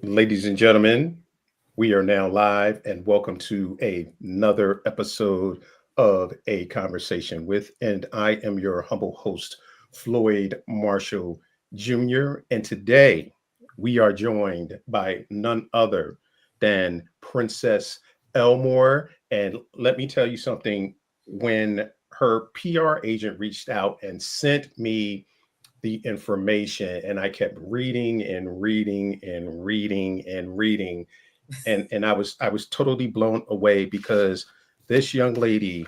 Ladies and gentlemen, we are now live and welcome to another episode of A Conversation with, and I am your humble host, Floyd Marshall Jr. And today we are joined by none other than Princess Elmore. And let me tell you something, when her PR agent reached out and sent me the information and I kept reading and reading and reading and reading and I was totally blown away because this young lady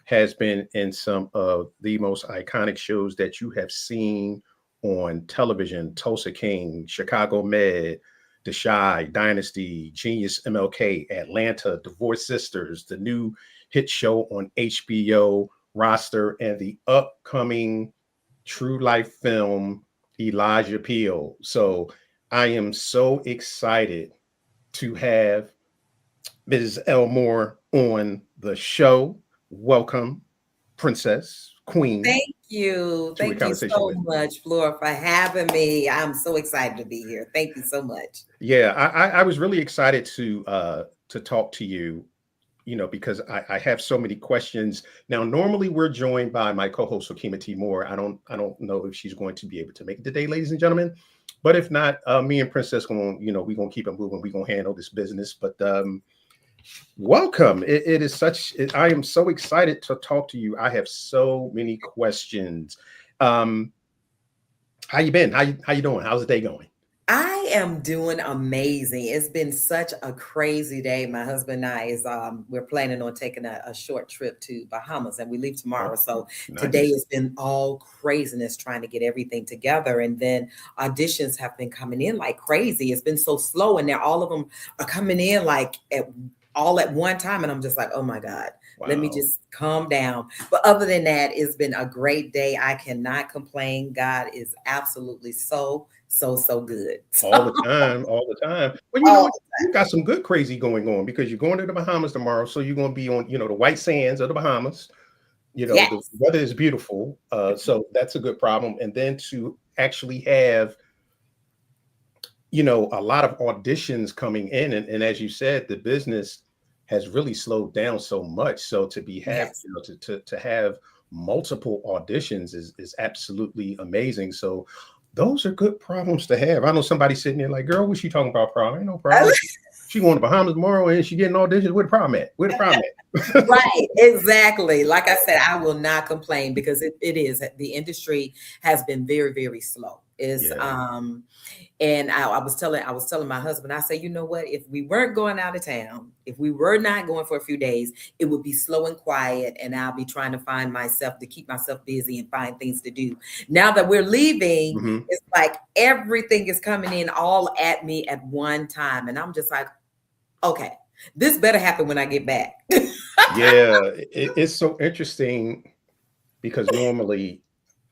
has been in some of the most iconic shows that you have seen on television: Tulsa King, Chicago Med, The Shy, Dynasty, Genius, MLK, Atlanta, Divorced Sisters, the new hit show on HBO roster, and the upcoming true life film Elijah Peel. So I am so excited to have Mrs. Elmore on the show. Welcome, Princess Queen, Thank you. to a Thank you conversation so with. much, Flora, for having me. I'm so excited to be here. Thank you so much. Yeah, I was really excited to talk to you. Because I have so many questions. Now, normally we're joined by my co-host Okima T. Moore. I don't know if she's going to be able to make it today, ladies and gentlemen. But if not, me and Princess we're gonna keep it moving. We're gonna handle this business. But welcome. It is I am so excited to talk to you. I have so many questions. Um, how you been? How you doing? How's the day going? I am doing amazing. It's been such a crazy day. My husband and I we're planning on taking a short trip to Bahamas and we leave tomorrow. Oh, So today nice. has been all craziness trying to get everything together. And then auditions have been coming in like crazy. It's been so slow and now all of them are coming in like all at one time. And I'm just like, oh my God, let me Wow. just calm down. But other than that, it's been a great day. I cannot complain. God is absolutely so good. All the time, all the time. Well, you know Oh, what? You got some good crazy going on because you're going to the Bahamas tomorrow. So you're going to be on, the white sands of the Bahamas. The yes. weather is beautiful. So that's a good problem. And then to actually have, a lot of auditions coming in. And as you said, the business has really slowed down so much. So to be have, Yes. to have multiple auditions is absolutely amazing. So those are good problems to have. I know somebody sitting there like, girl, what's she talking about? Problem? Ain't no problem. She going to Bahamas tomorrow and she getting auditions. Where the problem at? Where the problem at? Right, exactly. Like I said, I will not complain because it is the industry has been very slow. Is Yeah. and I was telling my husband, I say, you know what, if we weren't going out of town, if we were not going for a few days, it would be slow and quiet and I'll be trying to find myself to keep myself busy and find things to do. Now that we're leaving, Hmm. it's like everything is coming in all at me at one time and I'm just like, okay, this better happen when I get back. Yeah. It's so interesting because normally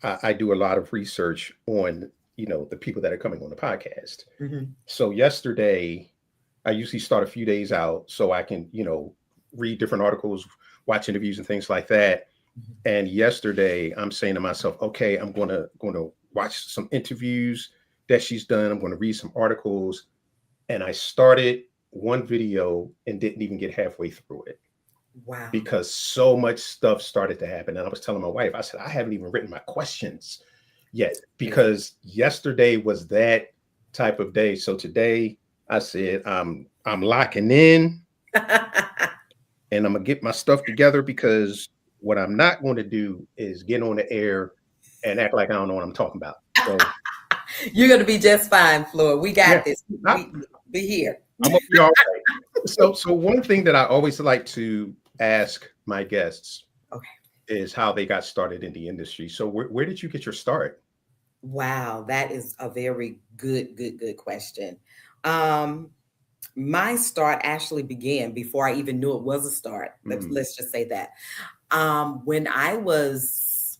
I do a lot of research on the people that are coming on the podcast. Mhm. So yesterday, I usually start a few days out so I can read different articles, watch interviews, and things like that. And yesterday, I'm saying to myself, okay, I'm going to watch some interviews that she's done. I'm going to read some articles, and I started one video and didn't even get halfway through it Wow. because so much stuff started to happen. And I was telling my wife, I said, I haven't even written my questions yet Crazy. because yesterday was that type of day. So today I said, I'm locking in and I'm gonna get my stuff together because what I'm not going to do is get on the air and act like I don't know what I'm talking about. So You're gonna be just fine, Flora. We yeah, got this. I, We be here. I'm gonna be all right. So one thing that I always like to ask my guests Okay. is how they got started in the industry. So where did you get your start? Wow, that is a very good question. Um, my start actually began before I even knew it was a start. Let's Mm, let's just say that. When I was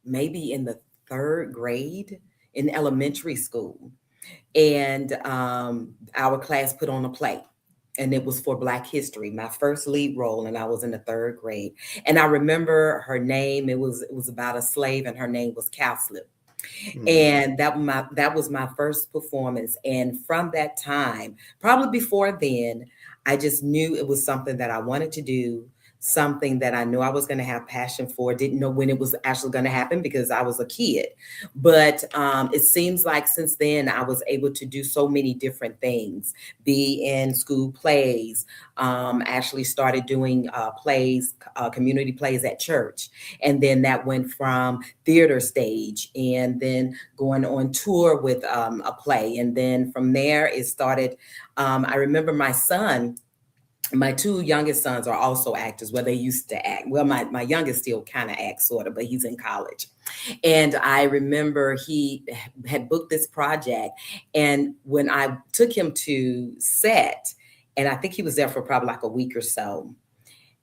maybe in the third grade in elementary school, and our class put on a play. And it was for Black History, my first lead role, and I was in the third grade. And I remember her name. It was about a slave, and her name was Cowslip. Mm. And that was my first performance. And from that time, probably before then, I just knew it was something that I wanted to do, something that I knew I was going to have passion for. Didn't know when it was actually going to happen because I was a kid. But it seems like since then I was able to do so many different things, be in school plays, actually started doing plays, community plays at church. And then that went from theater stage and then going on tour with a play. And then from there, it started. I remember my two youngest sons are also actors. Well, they used to act. Well, my youngest still kind of acts, sort of, but he's in college. And I remember he had booked this project. And when I took him to set, and I think he was there for probably like a week or so,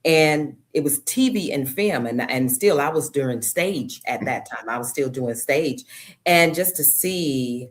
and it was TV and film, and still I was doing stage at that time. I was still doing stage, and just to see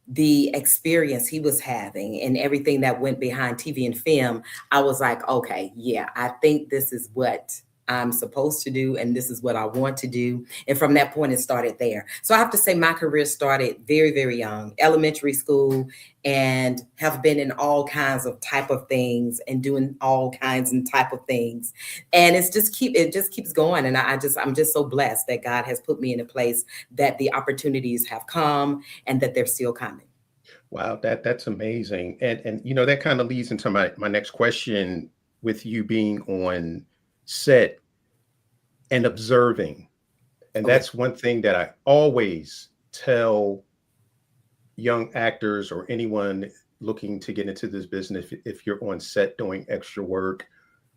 the experience he was having and everything that went behind TV and film, I was like, okay, yeah, I think this is what I'm supposed to do, and this is what I want to do. And from that point, it started there. So I have to say my career started very, very young, elementary school, and have been in all kinds of type of things and doing all kinds and type of things. And it just keeps going. And I'm just so blessed that God has put me in a place that the opportunities have come and that they're still coming. Wow, that's amazing. And that kind of leads into my next question with you being on set and observing. And Oh yeah. that's one thing that I always tell young actors or anyone looking to get into this business. If you're on set doing extra work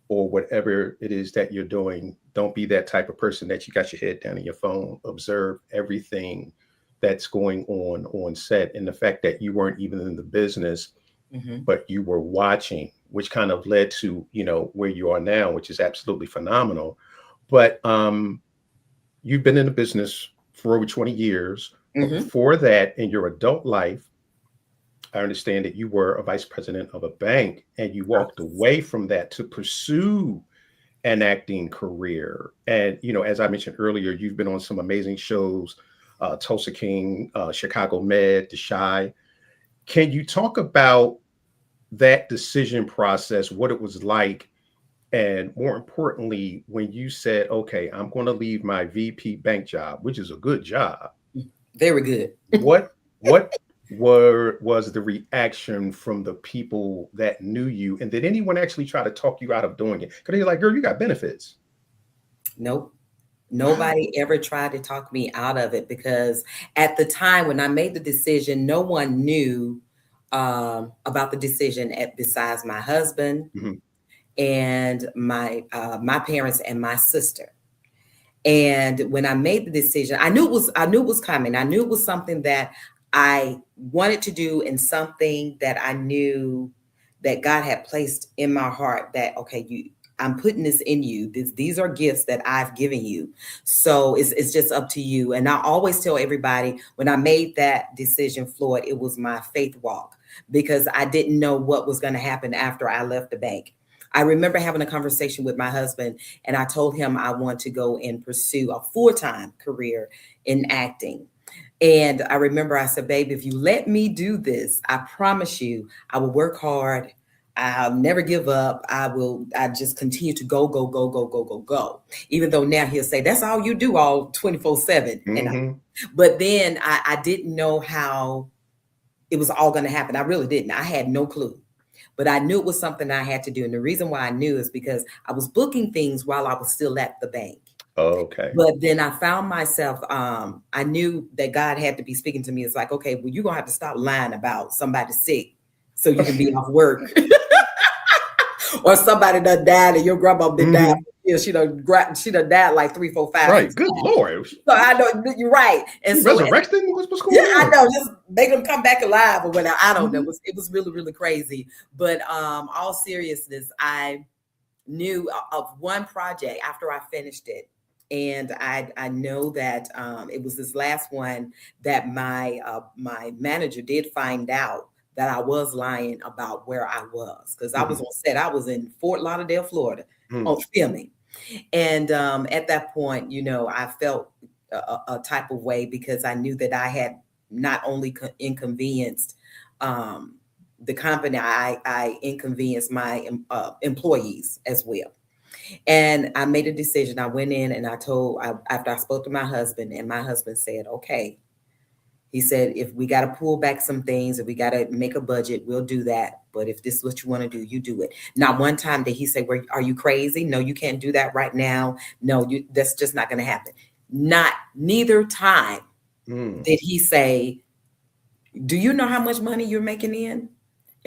or whatever it is that you're doing, don't be that type of person that you got your head down in your phone. Observe everything that's going on set, and the fact that you weren't even in the business, Hmm. but you were watching, which kind of led to where you are now, which is absolutely phenomenal. But you've been in the business for over 20 years, but Hmm. before that, in your adult life, I understand that you were a vice president of a bank and you walked away from that to pursue an acting career. And, as I mentioned earlier, you've been on some amazing shows, Tulsa King, Chicago Med, The Shy. Can you talk about that decision process, what it was like? And more importantly, when you said, okay, I'm going to leave my VP bank job, which is a good job, Very good. what was the reaction from the people that knew you, and did anyone actually try to talk you out of doing it? Because they're like, girl, you got benefits. Nope. Wow. Nobody ever tried to talk me out of it because at the time when I made the decision, no one knew about the decision besides my husband Mhm. and my parents and my sister. And when I made the decision, I knew it was coming. I knew it was something that I wanted to do and something that I knew that God had placed in my heart that, okay, I'm putting this in you. These are gifts that I've given you. So it's just up to you. And I always tell everybody when I made that decision, Floyd, it was my faith walk because I didn't know what was going to happen after I left the bank. I remember having a conversation with my husband, and I told him I want to go and pursue a full-time career in acting. And I remember I said, babe, if you let me do this, I promise you, I will work hard. I'll never give up. I just continue to go, go, go, go, go, go, go. Even though now he'll say, that's all you do all 24/7. Mhm. But then I didn't know how it was all going to happen. I really didn't. I had no clue. But I knew it was something I had to do. And the reason why I knew is because I was booking things while I was still at the bank. Okay. But then I found myself, I knew that God had to be speaking to me. It's like, okay, well, you're going to have to stop lying about somebody sick so you can be off work. Or somebody done died and your grandma done died. Mhm. She done died like 3, 4, 5, Right. 6 Good times. Lord. So I know you're right. And She so resurrected? What's yeah, going I on? know. Just make them come back alive or whatever. I don't know. Mhm. It was really, really crazy. But all seriousness, I knew of one project after I finished it. And I know that it was this last one that my manager did find out that I was lying about where I was because I was Mhm. on set. I was in Fort Lauderdale, Florida, Mhm. on filming. And at that point, I felt a type of way, because I knew that I had not only inconvenienced the company, I inconvenienced my employees as well. And I made a decision. I went in and after I spoke to my husband, and my husband said, okay. He said, if we got to pull back some things, if we got to make a budget, we'll do that. But if this is what you want to do, you do it. Not one time did he say, well, are you crazy? No, you can't do that right now. No, that's just not going to happen. Neither time did he say, do you know how much money you're making in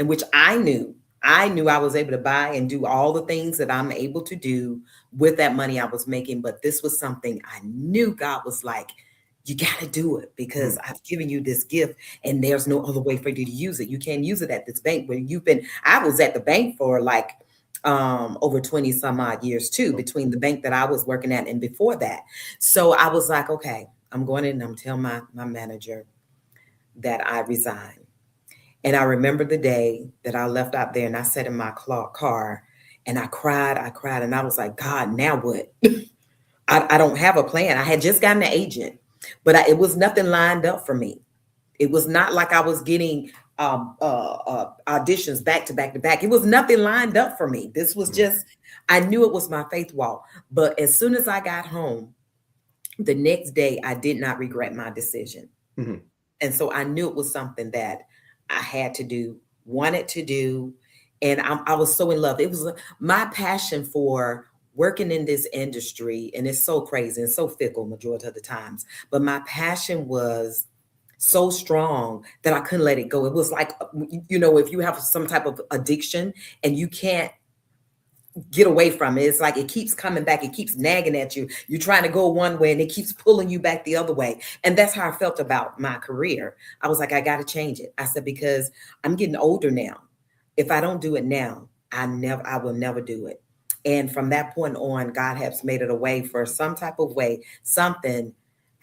which I knew I was able to buy and do all the things that I'm able to do with that money I was making. But this was something I knew God was like, you got to do it, because I've given you this gift and there's no other way for you to use it. You can't use it at this bank where I was at the bank for like over 20 some odd years too, between the bank that I was working at and before that. So I was like, okay, I'm going in and I'm telling my manager that I resigned. And I remember the day that I left out there and I sat in my car and I cried. And I was like, God, now what? I don't have a plan. I had just gotten an agent, but it was nothing lined up for me. It was not like I was getting auditions back to back to back. It was nothing lined up for me. This was just, I knew it was my faith walk. But as soon as I got home, the next day, I did not regret my decision. And so I knew it was something that I had to do, wanted to do. And I was so in love. It was my passion for working in this industry. And it's so crazy and so fickle majority of the times. But my passion was so strong that I couldn't let it go. It was like, if you have some type of addiction and you can't get away from it, it's like it keeps coming back, it keeps nagging at you. You're trying to go one way and it keeps pulling you back the other way. And that's how I felt about my career. I was like, I got to change it. I said, because I'm getting older now. If I don't do it now, I will never do it. And from that point on, God has made it a way for some type of way, something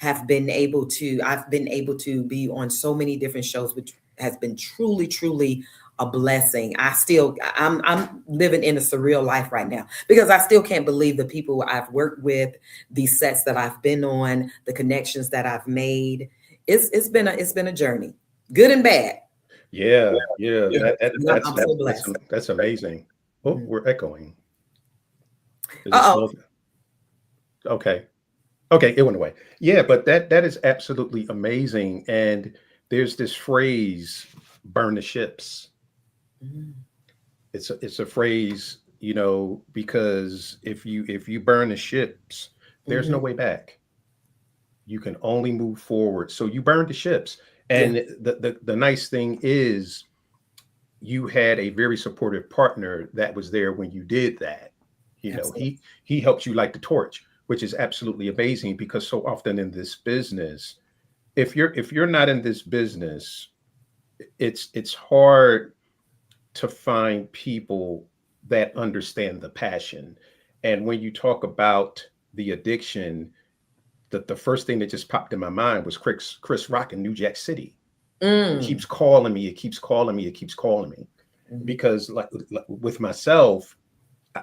I've been able to be on so many different shows, which has been truly, truly a blessing. I'm living in a surreal life right now, because I still can't believe the people I've worked with, the sets that I've been on, the connections that I've made. It's been a journey, good and bad. Yeah. I'm so blessed. That's amazing. Oh, we're echoing. Uh-oh. Okay, it went away. Yeah, but that is absolutely amazing. And there's this phrase, burn the ships. It's a phrase, because if you burn the ships, there's no way back. You can only move forward. So you burned the ships. And the nice thing is you had a very supportive partner that was there when you did that. He helped you light the torch, which is absolutely amazing, because so often in this business, if you're not in this business, it's hard to find people that understand the passion. And when you talk about the addiction, the first thing that just popped in my mind was Chris Rock in New Jack City. It keeps calling me. It keeps calling me. It keeps calling me. Because like with myself,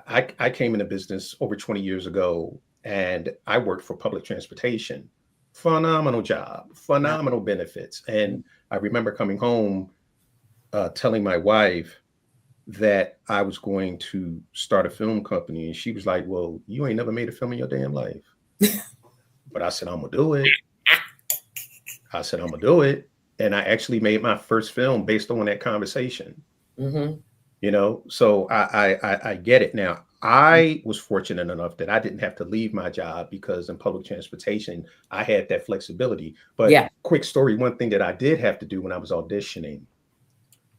I came into business over 20 years ago, and I worked for public transportation. Phenomenal job, phenomenal benefits. And I remember coming home, telling my wife that I was going to start a film company. And she was like, well, you ain't never made a film in your damn life. But I said, I'm going to do it. And I actually made my first film based on that conversation. So I get it now. I was fortunate enough that I didn't have to leave my job, because in public transportation, I had that flexibility. But quick story, one thing that I did have to do when I was auditioning,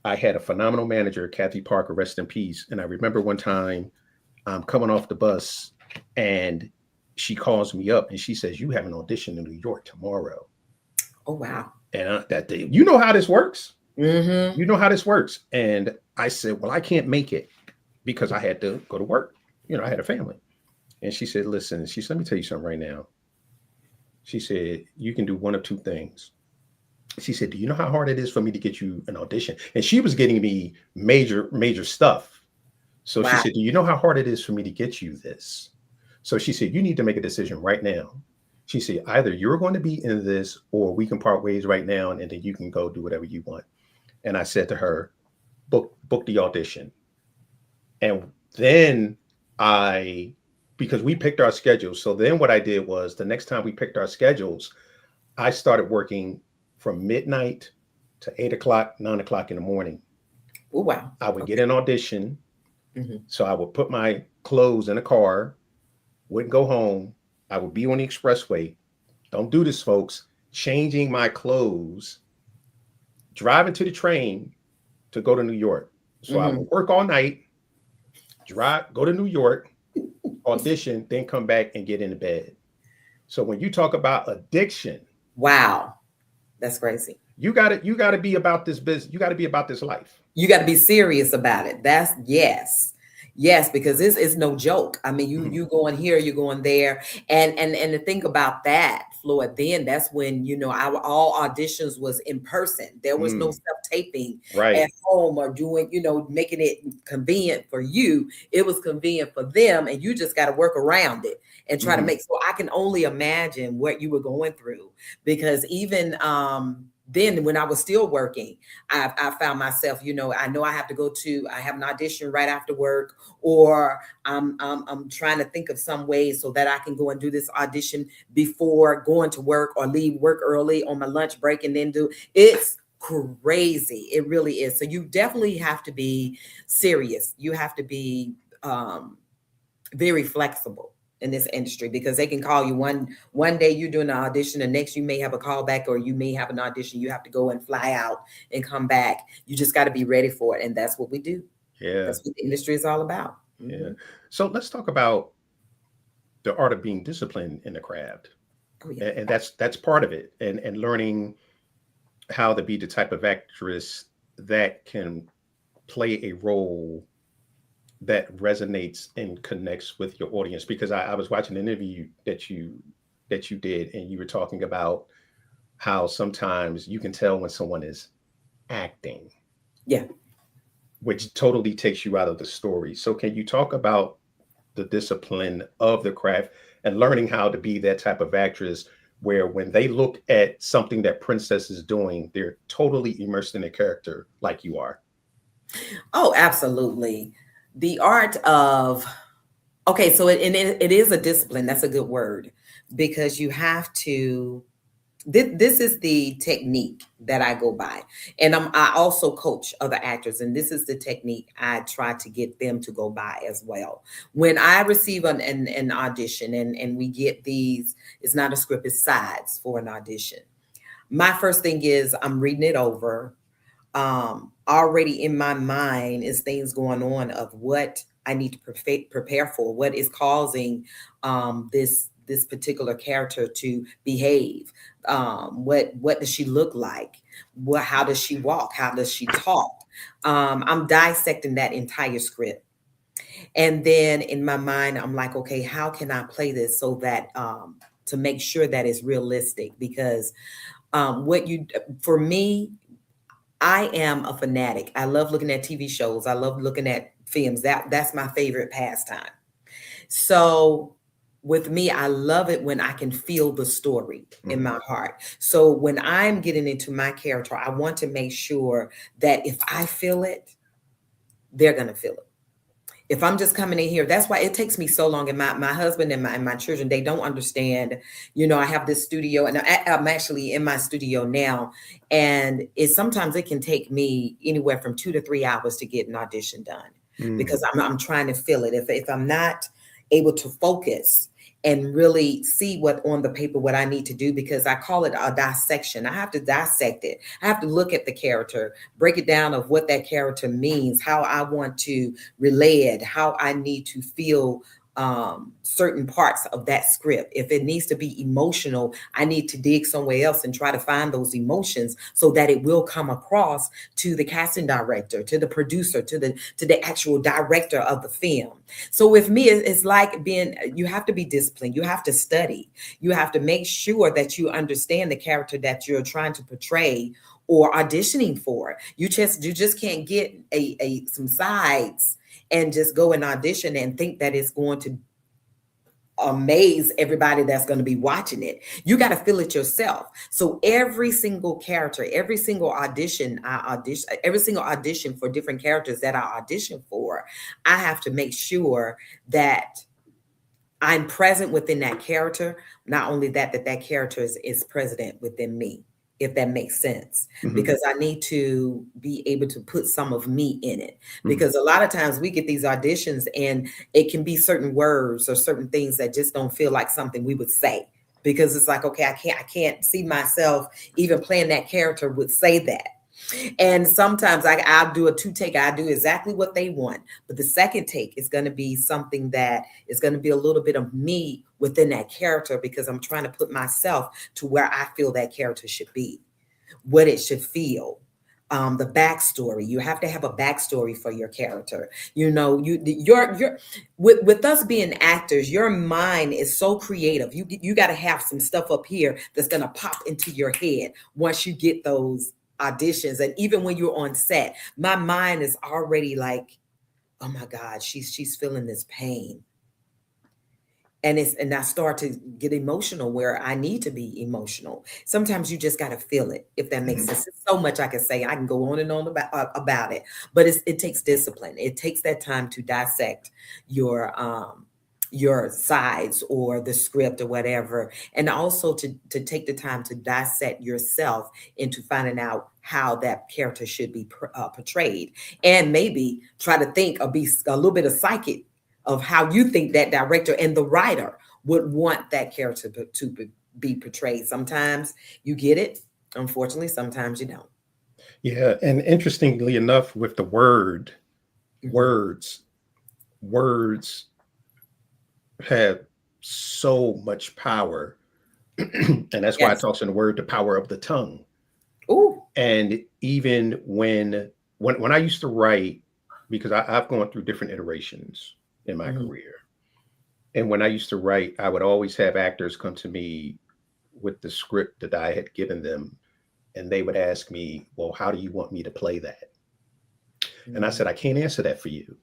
I had a phenomenal manager, Kathy Parker, rest in peace. And I remember one time I'm coming off the bus and she calls me up and she says, you have an audition in New York tomorrow. Oh, wow. And that day, you know how this works. You know how this works. And I said, well, I can't make it because I had to go to work. I had a family. And she said, listen, let me tell you something right now. She said, you can do one of two things. She said, do you know how hard it is for me to get you an audition? And she was getting me major stuff. So she said, do you know how hard it is for me to get you this? So she said, you need to make a decision right now. She said, either you're going to be in this or we can part ways right now and then you can go do whatever you want. And I said to her, book the audition. And then I, because we picked our schedules. So then what I did was the next time we picked our schedules, I started working from midnight to 8 o'clock, 9 o'clock in the morning. Oh, wow. I would get Okay. an audition. Mm-hmm. So I would put my clothes in a car, wouldn't go home. I would be on the expressway. Don't do this, folks. Changing my clothes, driving to the train to go to New York. So I Mm-hmm. would work all night, drive, go to New York, audition, then come back and get into bed. So when you talk about addiction, Wow. That's crazy. you gotta be about this business. You gotta be about this life. You got to be serious about it. That's yes. Yes, because this is no joke. I mean, Mhm. you going here, you're going there. And to think about that, Floyd, then that's when, our all auditions was in person. There was no Mm, self-taping right. at home or doing, making it convenient for you. It was convenient for them, and you just got to work around it and try to Mhm. make. So I can only imagine what you were going through, because even then when I was still working, I found myself, I know I have to I have an audition right after work, or I'm trying to think of some ways so that I can go and do this audition before going to work, or leave work early on my lunch break and then do it's crazy. It really is. So you definitely have to be serious. You have to be um, very flexible in this industry, because they can call you one day you're doing an audition, the next you may have a call back, or you may have an audition you have to go and fly out and come back. You just got to be ready for it, and that's what we do. Yeah. That's what the industry is all about. Yeah. Hmm. So let's talk about the art of being disciplined in the craft. Oh yeah. And that's part of it. And learning how to be the type of actress that can play a role that resonates and connects with your audience. Because I was watching an interview that you did, and you were talking about how sometimes you can tell when someone is acting, Yeah. which totally takes you out of the story. So can you talk about the discipline of the craft and learning how to be that type of actress where when they look at something that Princess is doing, they're totally immersed in the character like you are? Oh, absolutely. The art of Okay, so it is a discipline. That's a good word, because you have to. This is the technique that I go by, and I also coach other actors, and this is the technique I try to get them to go by as well. When I receive an audition, and we get these, it's not a script, it's sides for an audition. My first thing is I'm reading it over. Already in my mind is things going on of what I need to prepare for, what is causing this particular character to behave. What does she look like? How does she walk? How does she talk? I'm dissecting that entire script, and then in my mind I'm like, okay, how can I play this so that to make sure that it's realistic? Because what you for me, I am a fanatic. I love looking at TV shows. I love looking at films. That's my favorite pastime. So with me, I love it when I can feel the story in Mhm. my heart. So when I'm getting into my character, I want to make sure that if I feel it, they're gonna feel it. If I'm just coming in here, that's why it takes me so long. And my husband and my children, they don't understand. I have this studio, and I'm actually in my studio now. And sometimes it can take me anywhere from 2 to 3 hours to get an audition done, because Mm. I'm trying to feel it. If I'm not able to focus and really see what on the paper, what I need to do, because I call it a dissection. I have to dissect it. I have to look at the character, break it down of what that character means, how I want to relay it, how I need to feel certain parts of that script. If it needs to be emotional, I need to dig somewhere else and try to find those emotions so that it will come across to the casting director, to the producer, to the actual director of the film. So with me, it's like you have to be disciplined. You have to study. You have to make sure that you understand the character that you're trying to portray or auditioning for. You just can't get some sides and just go and audition and think that it's going to amaze everybody that's going to be watching it. You got to feel it yourself. So every single character, every single audition every single audition for different characters that I audition for, I have to make sure that I'm present within that character. Not only that, that character is present within me, if that makes sense, Mhm. because I need to be able to put some of me in it. Mhm. Because a lot of times we get these auditions and it can be certain words or certain things that just don't feel like something we would say. Because it's like, okay, I can't see myself even playing that character would say that. And sometimes I'll do a two take. I do exactly what they want. But the second take is going to be something that is going to be a little bit of me within that character, because I'm trying to put myself to where I feel that character should be, what it should feel. The backstory. You have to have a backstory for your character. You know, you're with us being actors, your mind is so creative. You got to have some stuff up here that's gonna pop into your head once you get those auditions. And even when you're on set, my mind is already like, oh my God, she's feeling this pain. And I start to get emotional where I need to be emotional. Sometimes you just got to feel it, if that makes Mhm. sense. There's so much I can say. I can go on and on about it, but it takes discipline. It takes that time to dissect your sides or the script or whatever, and also to take the time to dissect yourself into finding out how that character should be portrayed, and maybe try to think or be a little bit of psychic of how you think that director and the writer would want that character be portrayed. Sometimes you get it, unfortunately, sometimes you don't. Yeah, and interestingly enough, with the Mhm. words, words have so much power, and that's why it Yes. talks in the word the power of the tongue. Ooh. And even when I used to write, because I've gone through different iterations in my Mhm. career, and when I used to write, I would always have actors come to me with the script that I had given them, and they would ask me, "Well, how do you want me to play that?" And I Mhm. said, "I can't answer that for you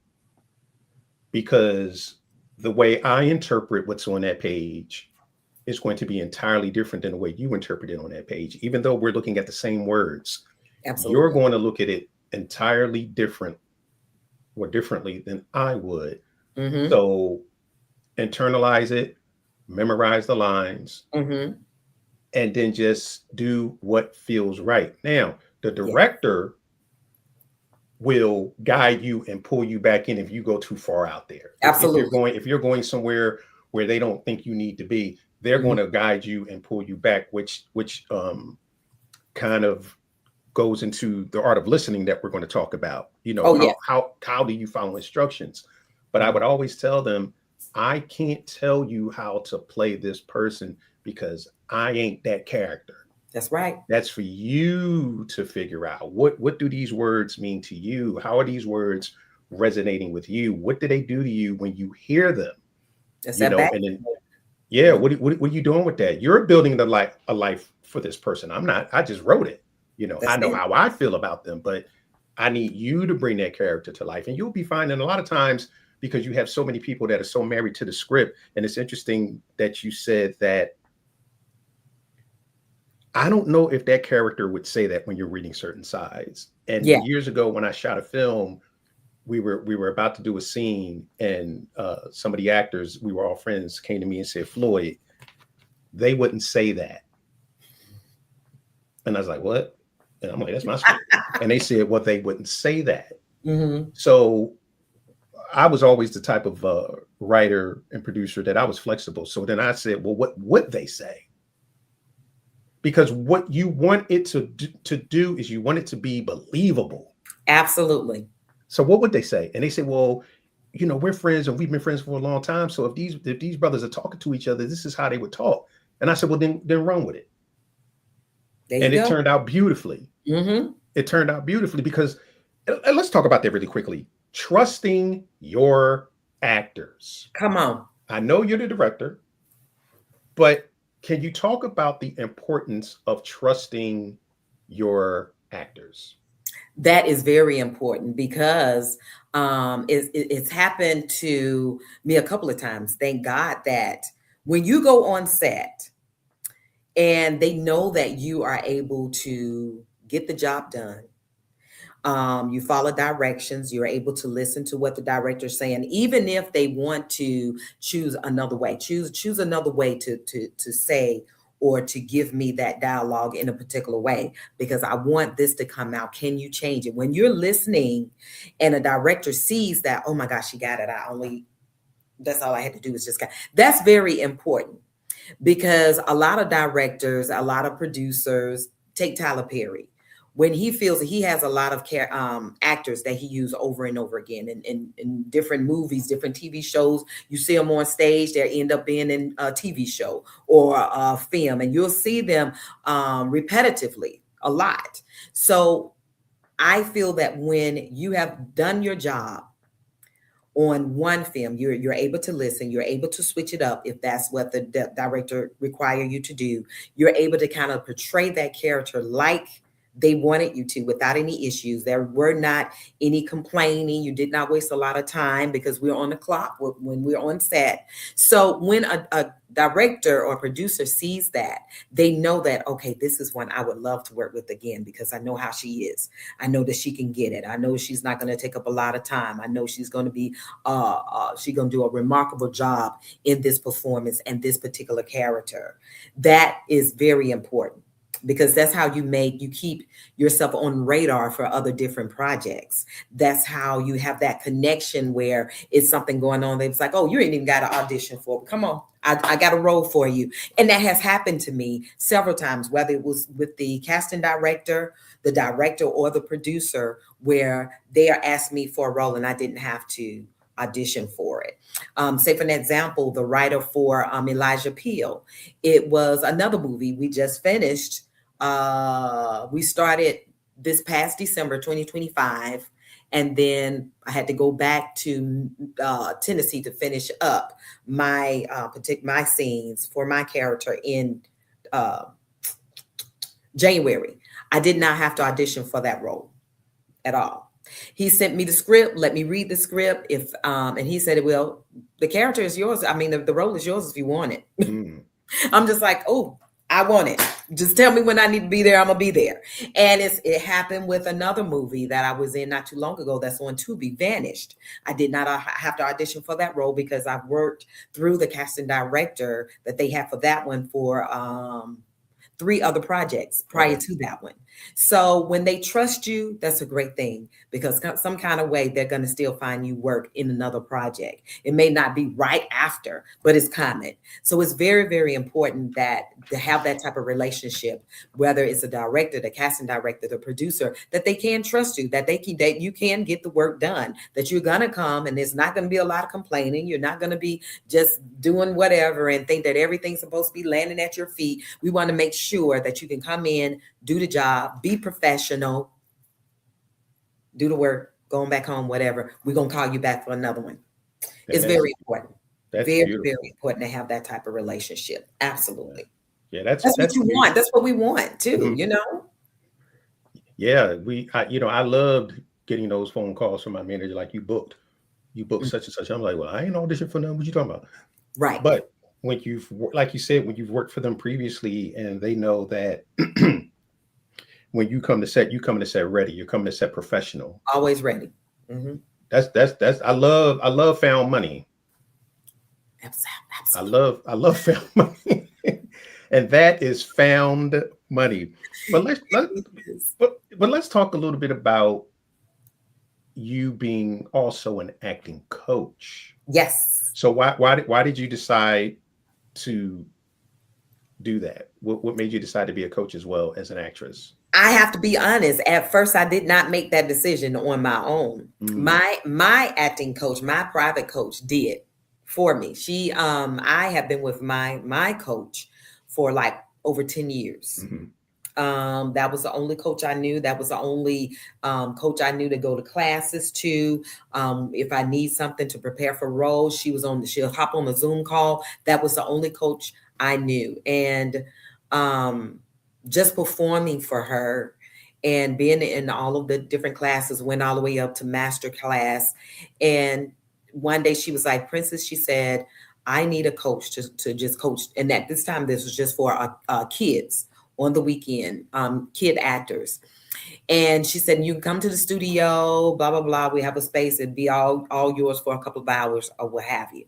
because the way I interpret what's on that page is going to be entirely different than the way you interpret it on that page. Even though we're looking at the same words, you're Absolutely. going to look at it entirely different or differently than I would. Mhm. So internalize it, memorize the lines, Mhm. and then just do what feels right. Now, the Yeah. director will guide you and pull you back in if you go too far out there. Absolutely. If you're going somewhere where they don't think you need to be, they're Mhm. going to guide you and pull you back, which kind of goes into the art of listening that we're going to talk about. You know, Oh, yes. how do you follow instructions? But I Mhm. would always tell them, I can't tell you how to play this person because I ain't that character. That's right. That's for you to figure out. What do these words mean to you? How are these words resonating with you? What do they do to you when you hear them? That's You that know, back. and then yeah, what are you doing with that? You're building a life for this person. I'm not. I just wrote it. You know, I That's know it. how I feel about them, but I need you to bring that character to life. And you'll be finding a lot of times because you have so many people that are so married to the script. And it's interesting that you said that I don't know if that character would say that when you're reading certain sides. And Yeah. years ago, when I shot a film, we were about to do a scene, and some of the actors, we were all friends, came to me and said, "Floyd, they wouldn't say that." And I was like, "What?" And I'm like, "That's my script." And they said, "Well, they wouldn't say that." Mhm. So I was always the type of writer and producer that I was flexible. So then I said, "Well, what would they say?" Because what you want it to do is you want it to be believable. Absolutely. So what would they say? And they say, "Well, you know, we're friends and we've been friends for a long time. So if these brothers are talking to each other, this is how they would talk." And I said, "Well, then run with it." There you And it go. turned out beautifully. Mhm. It turned out beautifully because and let's talk about that really quickly. Trusting your actors. Come on. I know you're the director, but can you talk about the importance of trusting your actors? That is very important because it's happened to me a couple of times. Thank God that when you go on set and they know that you are able to get the job done, you follow directions, you're able to listen to what the director's saying, even if they want to choose another way, choose another way to say or to give me that dialogue in a particular way because I want this to come out. Can you change it? When you're listening and a director sees that, oh my gosh, she got it. That's all I had to do was just that's very important because a lot of directors, a lot of producers, take Tyler Perry. When he feels that he has a lot of actors that he used over and over again in different movies, different TV shows, you see them on stage, they end up being in a TV show or a film, and you'll see them repetitively a lot. So I feel that when you have done your job on one film, you're able to listen, you're able to switch it up if that's what the director require you to do. You're able to kind of portray that character like they wanted you to without any issues. There were not any complaining. You did not waste a lot of time because we're on the clock when we're on set. So when a director or producer sees that, they know that, okay, this is one I would love to work with again because I know how she is. I know that she can get it. I know she's not going to take up a lot of time. I know she's going to be, she's going to do a remarkable job in this performance and this particular character. That is very important because that's how you keep yourself on radar for other different projects. That's how you have that connection where it's something going on. It's like, oh, you ain't even got to audition for it. Come on, I got a role for you. And that has happened to me several times, whether it was with the casting director, the director, or the producer, where they are asking me for a role and I didn't have to audition for it. Say for an example, the writer for Elijah Peel, it was another movie we just finished. We started this past December 2025, and then I had to go back to Tennessee to finish up my my scenes for my character in January. I did not have to audition for that role at all. He sent me the script, let me read the script. And he said, well, the character is yours. I mean, the role is yours if you want it. I'm just like, oh, I want it. Just tell me when I need to be there. I'm gonna be there. And it happened with another movie that I was in not too long ago that's on Tubi, Vanished. I did not have to audition for that role because I've worked through the casting director that they have for that one for 3 other projects prior to that one. So when they trust you, that's a great thing because some kind of way they're going to still find you work in another project. It may not be right after, but it's coming. So it's very, very important that to have that type of relationship, whether it's a director, the casting director, the producer, that they can trust you, that you can get the work done, that you're going to come and there's not going to be a lot of complaining. You're not going to be just doing whatever and think that everything's supposed to be landing at your feet. We want to make sure that you can come in, do the job, be professional, do the work, going back home, whatever. We're going to call you back for another one. It's very important. That's very, beautiful. very important to have that type of relationship. Absolutely. Yeah, that's what you beautiful. want. That's what we want too, Mhm. you know? Yeah, I loved getting those phone calls from my manager, like you booked such and such. I'm like, well, I ain't auditioned for them. What you talking about? Right. But when like you said, when you've worked for them previously and they know that when you come to set, you come to set ready. You're coming to set professional. Always ready. Mm-hmm. That's I love found money. Absolutely. I love found money. And that is found money. But let's talk a little bit about you being also an acting coach. Yes. So why did you decide to do that? What made you decide to be a coach as well as an actress? I have to be honest. At first, I did not make that decision on my own. My acting coach, my private coach, did for me. I have been with my coach for like over 10 years. That was the only coach I knew. That was the only coach I knew to go to classes to. If I need something to prepare for roles, she'll hop on a Zoom call. That was the only coach I knew. And just performing for her and being in all of the different classes, went all the way up to master class. And one day she was like, Princess, she said, I need a coach to just coach. And at this time, this was just for kids on the weekend, kid actors. And she said, you can come to the studio, blah, blah, blah. We have a space. It'd be all yours for a couple of hours or what have you.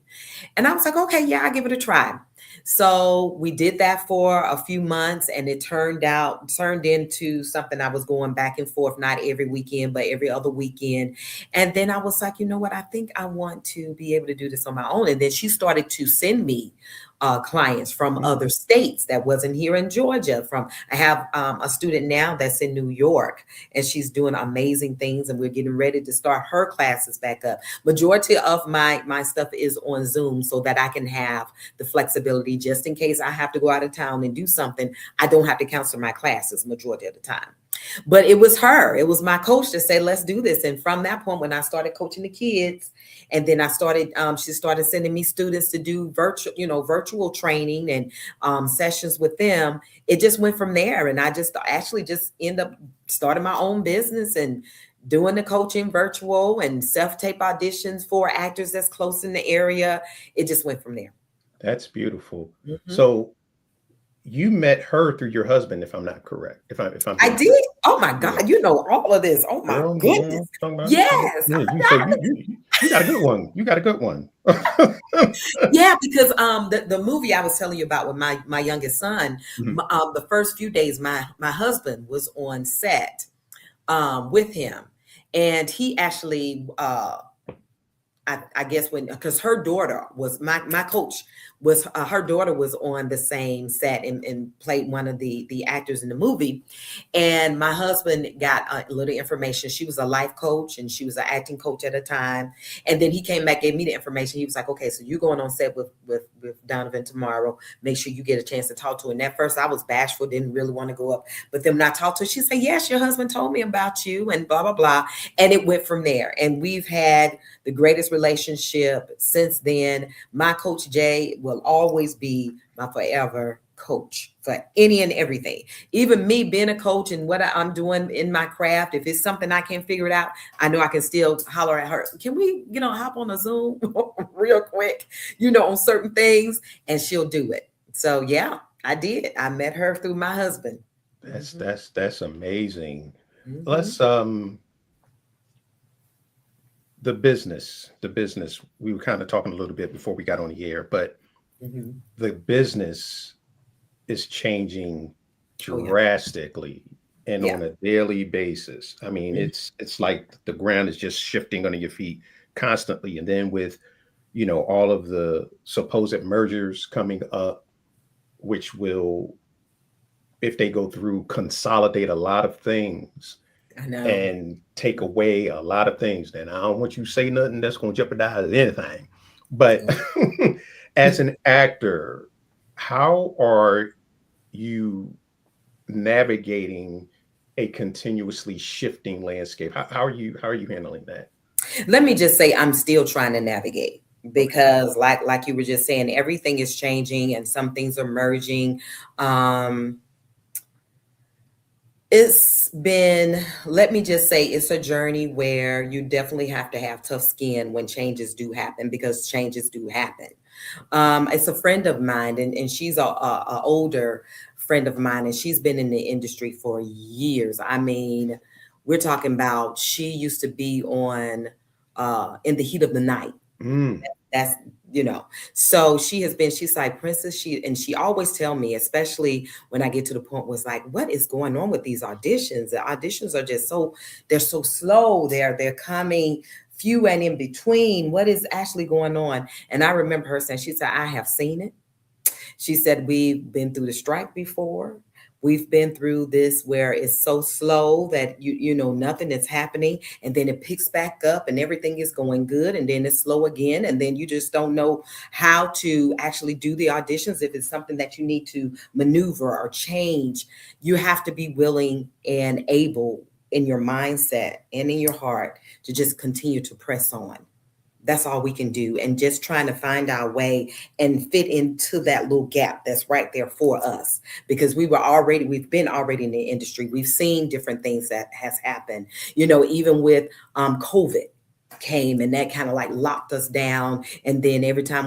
And I was like, okay, yeah, I'll give it a try. So we did that for a few months, and it turned into something I was going back and forth, not every weekend, but every other weekend. And then I was like, you know what? I think I want to be able to do this on my own. And then she started to send me clients from other states that wasn't here in Georgia. I have a student now that's in New York, and she's doing amazing things, and we're getting ready to start her classes back up. Majority of my stuff is on Zoom so that I can have the flexibility just in case I have to go out of town and do something. I don't have to cancel my classes majority of the time. But it was my coach that said, let's do this. And from that point, when I started coaching the kids, and then she started sending me students to do virtual training and sessions with them. It just went from there. And I just actually just end up starting my own business and doing the coaching virtual and self-tape auditions for actors that's close in the area. It just went from there. That's beautiful. Mhm. So you met her through your husband, if I'm not correct. If I'm I hearing did. correct. Oh my Yeah. God, you know all of this. Oh my Girl, yeah, goodness. Yes. yeah, you got a good one. You got a good one. Yeah, because the movie I was telling you about with my youngest son, Mhm. the first few days my husband was on set with him, and he actually I guess because her daughter was my coach was her daughter was on the same set and played one of the actors in the movie, and my husband got a little information. She was a life coach and she was an acting coach at a time, and then he came back, gave me the information. He was like, okay, so you're going on set with Donovan tomorrow. Make sure you get a chance to talk to her. And at first I was bashful, didn't really want to go up, but then when I talked to her, she said, yes, your husband told me about you and blah blah blah, and it went from there. And we've had the greatest relationship since then. My coach Jay will always be my forever coach for any and everything. Even me being a coach and what I'm doing in my craft, if it's something I can't figure it out, I know I can still holler at her. Can we, hop on a Zoom real quick, on certain things, and she'll do it. So yeah, I did. I met her through my husband. That's Hmm. that's that's amazing. Hmm. Let's the business. We were kind of talking a little bit before we got on the air, but Hmm. the business is changing Oh yeah. drastically and Yeah. on a daily basis. I mean, Mhm. it's like the ground is just shifting under your feet constantly. And then with, all of the supposed mergers coming up, which will, if they go through, consolidate a lot of things I know. and take away a lot of things. Then I don't want you to say nothing that's going to jeopardize anything. But Yeah. as an actor, how are you navigating a continuously shifting landscape? How are you handling that? Let me just say I'm still trying to navigate Okay. because like you were just saying, everything is changing and some things are merging. Um it's been, let me just say, it's a journey where you definitely have to have tough skin when changes do happen, because changes do happen. It's a friend of mine, and she's a older friend of mine, and she's been in the industry for years. I mean, we're talking about she used to be on In the Heat of the Night. Mm, That's you know. So she's like, Princess, she always tell me, especially when I get to the point where it's like, what is going on with these auditions? The auditions are just they're so slow. They're coming few and in between. What is actually going on? And I remember her saying, she said, I have seen it. She said, we've been through the strike before. We've been through this where it's so slow that nothing is happening, and then it picks back up and everything is going good, and then it's slow again, and then you just don't know how to actually do the auditions if it's something that you need to maneuver or change. You have to be willing and able in your mindset and in your heart to just continue to press on. That's all we can do. And just trying to find our way and fit into that little gap that's right there for us. Because we've been already in the industry. We've seen different things that has happened, even with COVID came and that kind of like locked us down. And then every time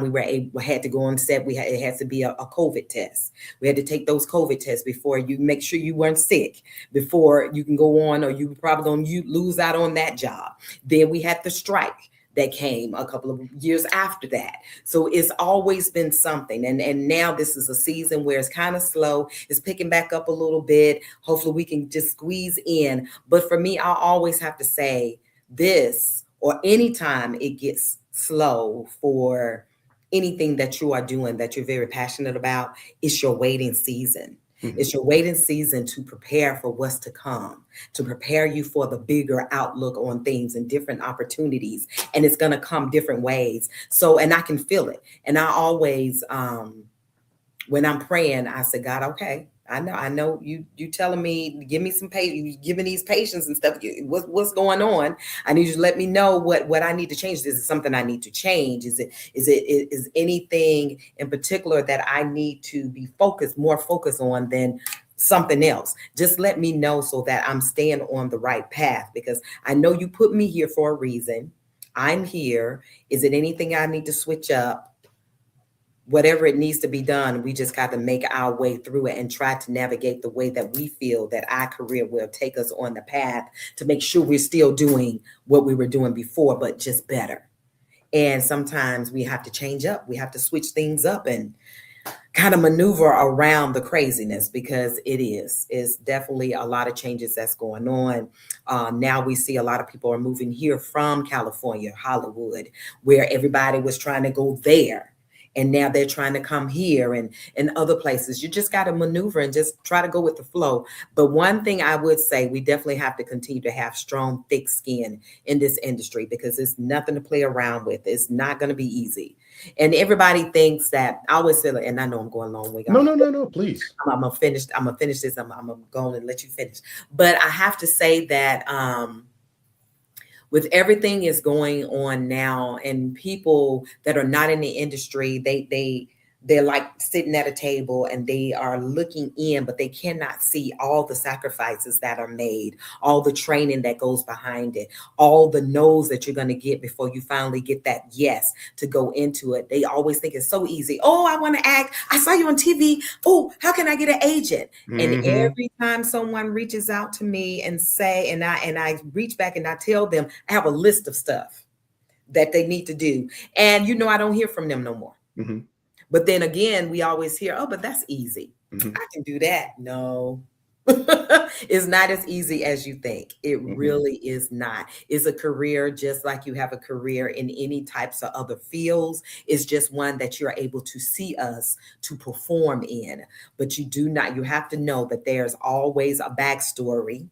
had to go on set, it has to be a COVID test. We had to take those COVID tests before you make sure you weren't sick before you can go on, or you probably going to lose out on that job. Then we had the strike that came a couple of years after that. So it's always been something. And now this is a season where it's kind of slow. It's picking back up a little bit. Hopefully we can just squeeze in. But for me, I always have to say this, or anytime it gets slow for anything that you are doing that you're very passionate about, it's your waiting season. Mm-hmm. It's your waiting season to prepare for what's to come, to prepare you for the bigger outlook on things and different opportunities. And it's going to come different ways. So, and I can feel it. And I always, when I'm praying, I say, God, okay, I know you telling me, give me some patience, you giving these patients and stuff. What's going on? I need you to let me know what I need to change. Is it something I need to change? Is anything in particular that I need to be more focused on than something else? Just let me know so that I'm staying on the right path, because I know you put me here for a reason. I'm here. Is it anything I need to switch up? Whatever it needs to be done, we just got to make our way through it and try to navigate the way that we feel that our career will take us on the path to make sure we're still doing what we were doing before, but just better. And sometimes we have to change up. We have to switch things up and kind of maneuver around the craziness, because it's definitely a lot of changes that's going on. Now we see a lot of people are moving here from California, Hollywood, where everybody was trying to go there. And now they're trying to come here and other places. You just got to maneuver and just try to go with the flow. But one thing I would say, we definitely have to continue to have strong, thick skin in this industry, because it's nothing to play around with. It's not going to be easy. And everybody thinks that, I always say, and I know I'm going a long way. No, please. I'm going to finish this. I'm going to go on and let you finish. But I have to say that with everything is going on now, and people that are not in the industry, they're like sitting at a table and they are looking in, but they cannot see all the sacrifices that are made, all the training that goes behind it, all the no's that you're going to get before you finally get that yes to go into it. They always think it's so easy. Oh, I want to act. I saw you on TV. Oh, how can I get an agent? Mm-hmm. And every time someone reaches out to me and say, and I reach back and I tell them, I have a list of stuff that they need to do. And I don't hear from them no more. Mm-hmm. But then again, we always hear, oh, but that's easy. Mm-hmm. I can do that. No, it's not as easy as you think. It really is not. It's a career just like you have a career in any types of other fields. It's just one that you're able to see us to perform in. But you have to know that there's always a backstory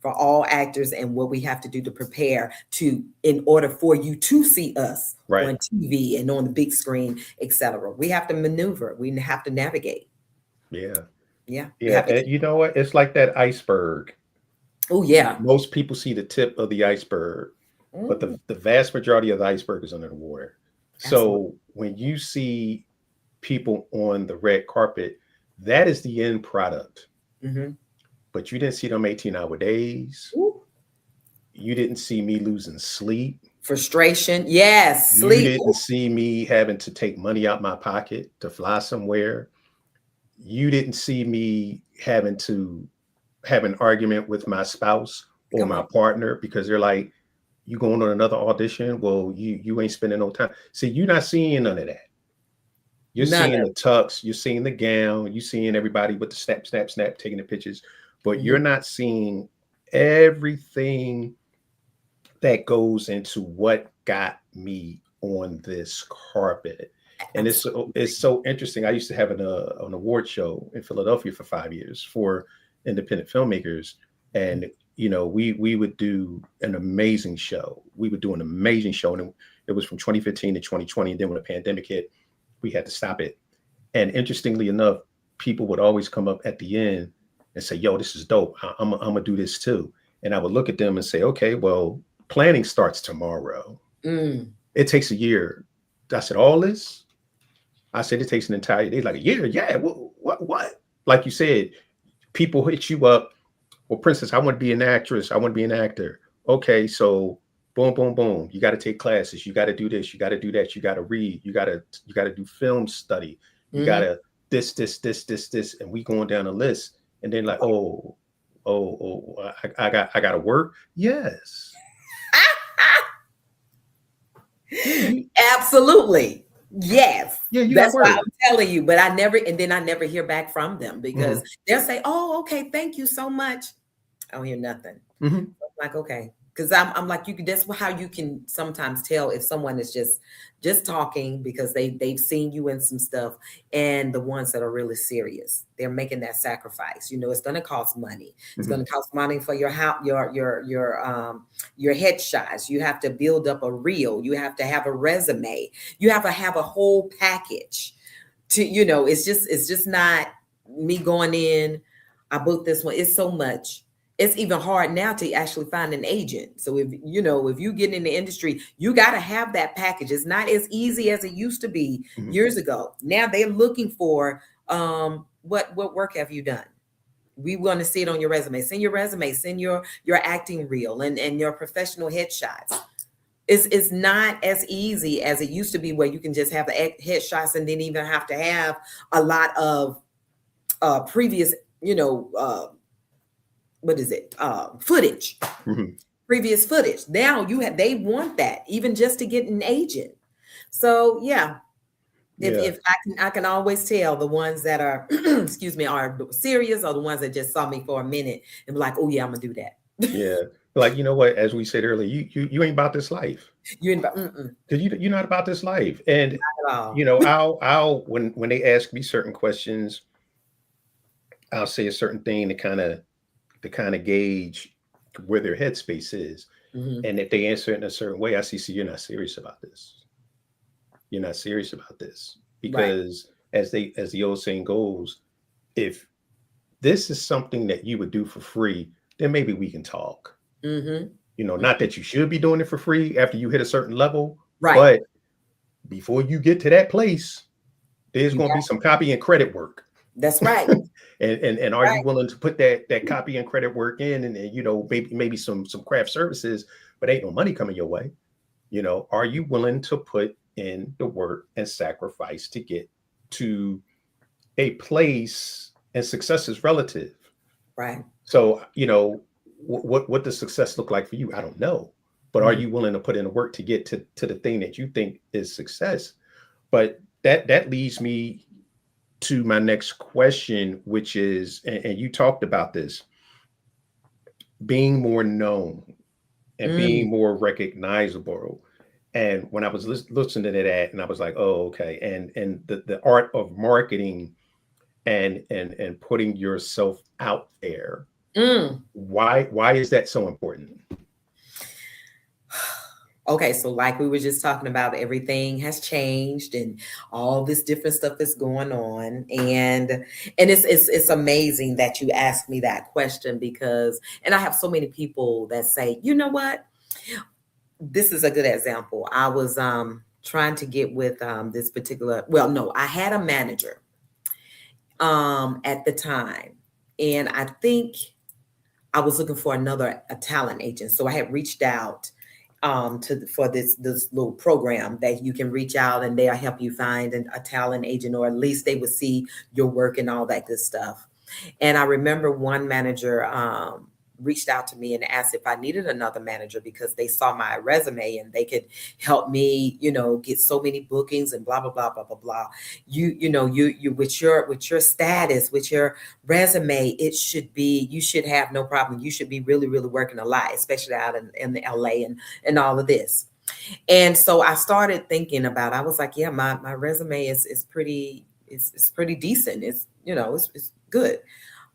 for all actors and what we have to do to prepare in order for you to see us on TV and on the big screen, etc. We have to maneuver. We have to navigate. Yeah. And you know what? It's like that iceberg. Oh, yeah. Most people see the tip of the iceberg, but the vast majority of the iceberg is under the water. Absolutely. So when you see people on the red carpet, that is the end product. Mm-hmm. But you didn't see them 18-hour days. Ooh. You didn't see me losing sleep. Frustration. Yes. Sleep. You didn't see me having to take money out my pocket to fly somewhere. You didn't see me having to have an argument with my spouse or my partner because they're like, you going on another audition? Well, you ain't spending no time. See, you're not seeing none of that. You're seeing the tux, you're seeing the gown, you're seeing everybody with the snap, snap, snap, taking the pictures. But you're not seeing everything that goes into what got me on this carpet. And it's so interesting. I used to have an award show in Philadelphia for 5 years for independent filmmakers. And, we would do an amazing show. And it was from 2015 to 2020. And then when the pandemic hit, we had to stop it. And interestingly enough, people would always come up at the end and say, yo, this is dope. I'm going to do this too. And I would look at them and say, okay, well, planning starts tomorrow. It takes a year. I said, all this? I said, it takes an entire day. Like a year? Yeah. What? Like you said, people hit you up. Well, Princess, I want to be an actress. I want to be an actor. Okay, so boom, boom, boom. You got to take classes. You got to do this. You got to do that. You got to read. You got to do film study. You got Hmm. to this, and we going down the list. And then like, I got to work. Yes. Yeah, Absolutely. Yes. yeah, you got That's why work. I'm telling you. But I never hear back from them because Hmm. they'll say, "Oh, okay, thank you so much." I don't hear nothing. Hmm. Like, okay, because I'm like, you can, that's how you can sometimes tell if someone is just talking because they've seen you in some stuff, and the ones that are really serious, they're making that sacrifice. It's going to cost money. It's Hmm. going to cost money for your house, your headshots. You have to build up a reel. You have to have a resume. You have to have a whole package to, it's just not me going in, I booked this one. It's so much. It's even hard now to actually find an agent. So if you get in the industry, you got to have that package. It's not as easy as it used to be Hmm. years ago. Now they're looking for what work have you done? We want to see it on your resume. Send your resume, send your acting reel and your professional headshots. It's not as easy as it used to be where you can just have the headshots and then even have to have a lot of previous, what is it? Footage, Hmm. previous footage. Now they want that even just to get an agent. So yeah, Yeah. if I can always tell the ones that are excuse me are serious or the ones that just saw me for a minute and be like, oh yeah, I'm gonna do that. Yeah. Like, you know what? As we said earlier, you ain't about this life. You ain't mm-mm, Because you're not about this life. And at all. I'll when they ask me certain questions, I'll say a certain thing to kind of gauge where their headspace is. Hmm. And if they answer it in a certain way, I see, you're not serious about this. You're not serious about this. Right. Because as the old saying goes, if this is something that you would do for free, then maybe we can talk. Hmm. Not that you should be doing it for free after you hit a certain level, Right. but before you get to that place, there's You going to be got some copy and credit work. that's right. And are you Right. willing to put that copy and credit work in, and maybe some craft services, but ain't no money coming your way. Are you willing to put in the work and sacrifice to get to a place? And success is relative. Right. So what does success look like for you? I don't know, but are Mhm. you willing to put in the work to get to the thing that you think is success? But that leads me to my next question, which is, and you talked about this, being more known and Mm. being more recognizable. And when I was listening to that, and I was like, oh, okay. And the art of marketing and putting yourself out there. Mm. Why is that so important? Okay, so like we were just talking about, everything has changed and all this different stuff is going on, and it's amazing that you asked me that question because, and I have so many people that say, you know what, this is a good example. I was trying to get with this particular, well, no, I had a manager at the time, and I think I was looking for a talent agent. So I had reached out for this little program that you can reach out and they'll help you find a talent agent, or at least they would see your work and all that good stuff. And I remember one manager reached out to me and asked if I needed another manager because they saw my resume and they could help me, get so many bookings and blah blah blah blah blah blah. You with your status, with your resume, you should have no problem. You should be really really working a lot, especially out in the LA and all of this. And so I started thinking about. I was like, yeah, my resume is pretty. It's pretty decent. It's good.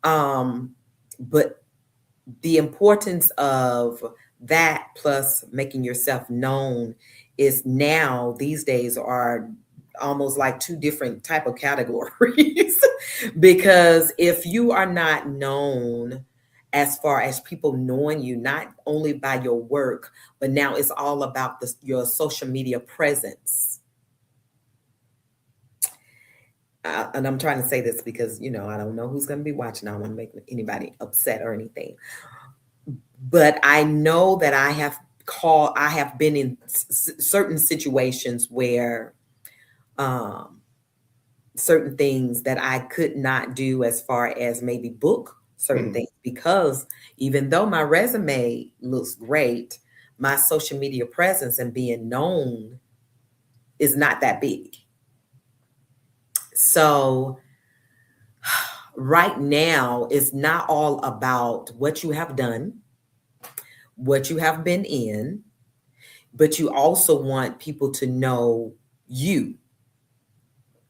Um, but the importance of that plus making yourself known is now these days are almost like two different type of categories because if you are not known as far as people knowing you, not only by your work, but now it's all about your social media presence. And I'm trying to say this because, I don't know who's going to be watching. I don't want to make anybody upset or anything. But I know that I have been in certain situations where certain things that I could not do as far as maybe book certain things, because even though my resume looks great, my social media presence and being known is not that big. So right now, it's not all about what you have done, what you have been in, but you also want people to know you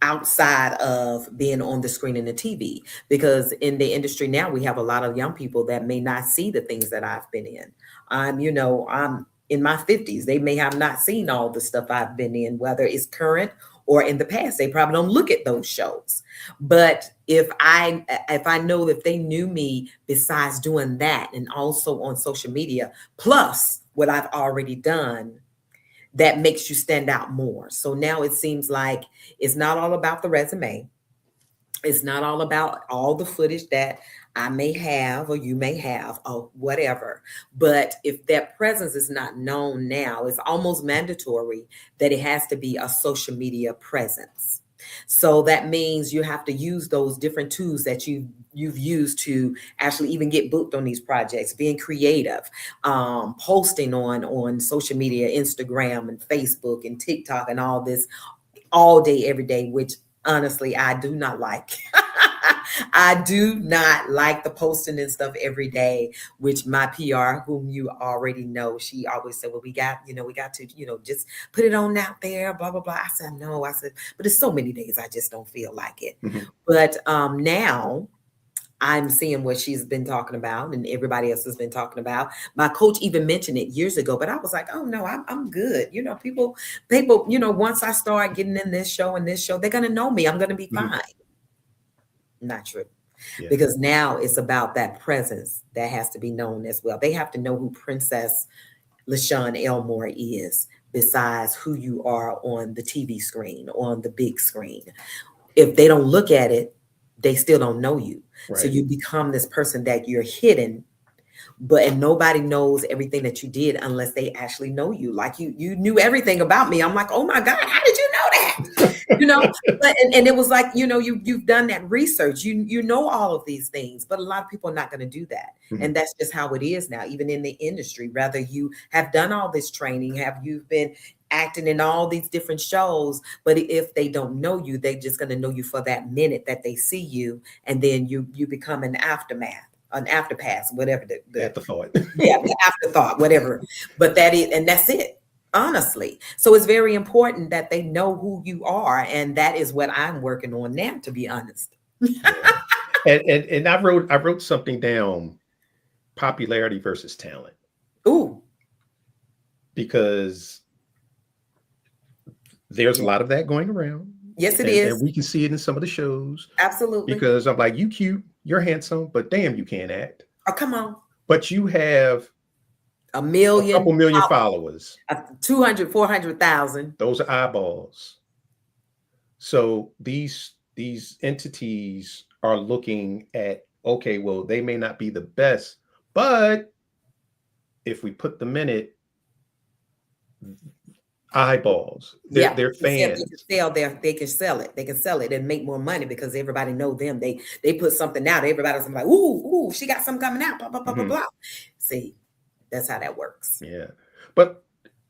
outside of being on the screen and the TV. Because in the industry now, we have a lot of young people that may not see the things that I've been in. I'm in my 50s. They may have not seen all the stuff I've been in, whether it's current or in the past. They probably don't look at those shows. But if I know that they knew me besides doing that and also on social media, plus what I've already done, that makes you stand out more. So now it seems like it's not all about the resume. It's not all about all the footage that I may have or you may have or whatever. But if that presence is not known now, it's almost mandatory that it has to be a social media presence. So that means you have to use those different tools that you've used to actually even get booked on these projects, being creative, posting on social media, Instagram and Facebook and TikTok and all this all day, every day, which honestly, I do not like. I do not like the posting and stuff every day, which my PR, whom you already know, she always said, well, we got to, just put it on out there, blah, blah, blah. I said, no, but it's so many days I just don't feel like it. But now I'm seeing what she's been talking about and everybody else has been talking about. My coach even mentioned it years ago, but I was like, oh no, I'm good. People, once I start getting in this show and this show, they're going to know me. I'm going to be fine. Not true. Yeah. Because now it's about that presence that has to be known as well. They have to know who Princess Elmore is, besides who you are on the TV screen, on the big screen. If they don't look at it, they still don't know you. Right. So you become this person that you're hidden, and nobody knows everything that you did unless they actually know you. Like you knew everything about me. I'm like, oh my God, how did you know that? But and it was like, you've done that research. You know all of these things, but a lot of people are not going to do that. And that's just how it is now, even in the industry. Rather you have done all this training, you've been acting in all these different shows, but if they don't know you, they're just going to know you for that minute that they see you, and then you become an afterpass, whatever the afterthought. Yeah, the afterthought, whatever. But that's it, honestly. So it's very important that they know who you are, and that is what I'm working on now, to be honest. And I wrote something down: popularity versus talent. Ooh. Because there's a lot of that going around. Yes, it is. And we can see it in some of the shows. Absolutely. Because I'm like, you cute, you're handsome, but damn, you can't act. Oh, come on. But you have a couple million followers. 200, 400,000. Those are eyeballs. So these entities are looking at, okay, well, they may not be the best, but if we put them in it, eyeballs, they're fans. They can sell it and make more money because everybody know them. They put something out, everybody's like, ooh, she got something coming out, blah, blah, blah, blah, blah. See, that's how that works. Yeah. But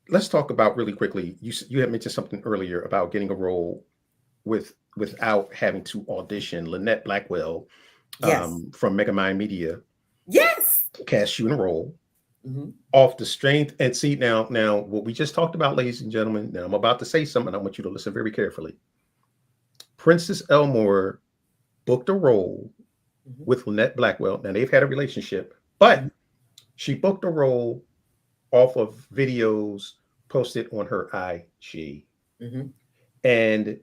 let's talk about really quickly. You had mentioned something earlier about getting a role without having to audition. Lynette Blackwell, from Megamind Media, cast you in a role. Off the strength, and see now what we just talked about, ladies and gentlemen. Now I'm about to say something. I want you to listen very carefully. Princess Elmore booked a role with Lynette Blackwell. Now they've had a relationship, but she booked a role off of videos posted on her IG. And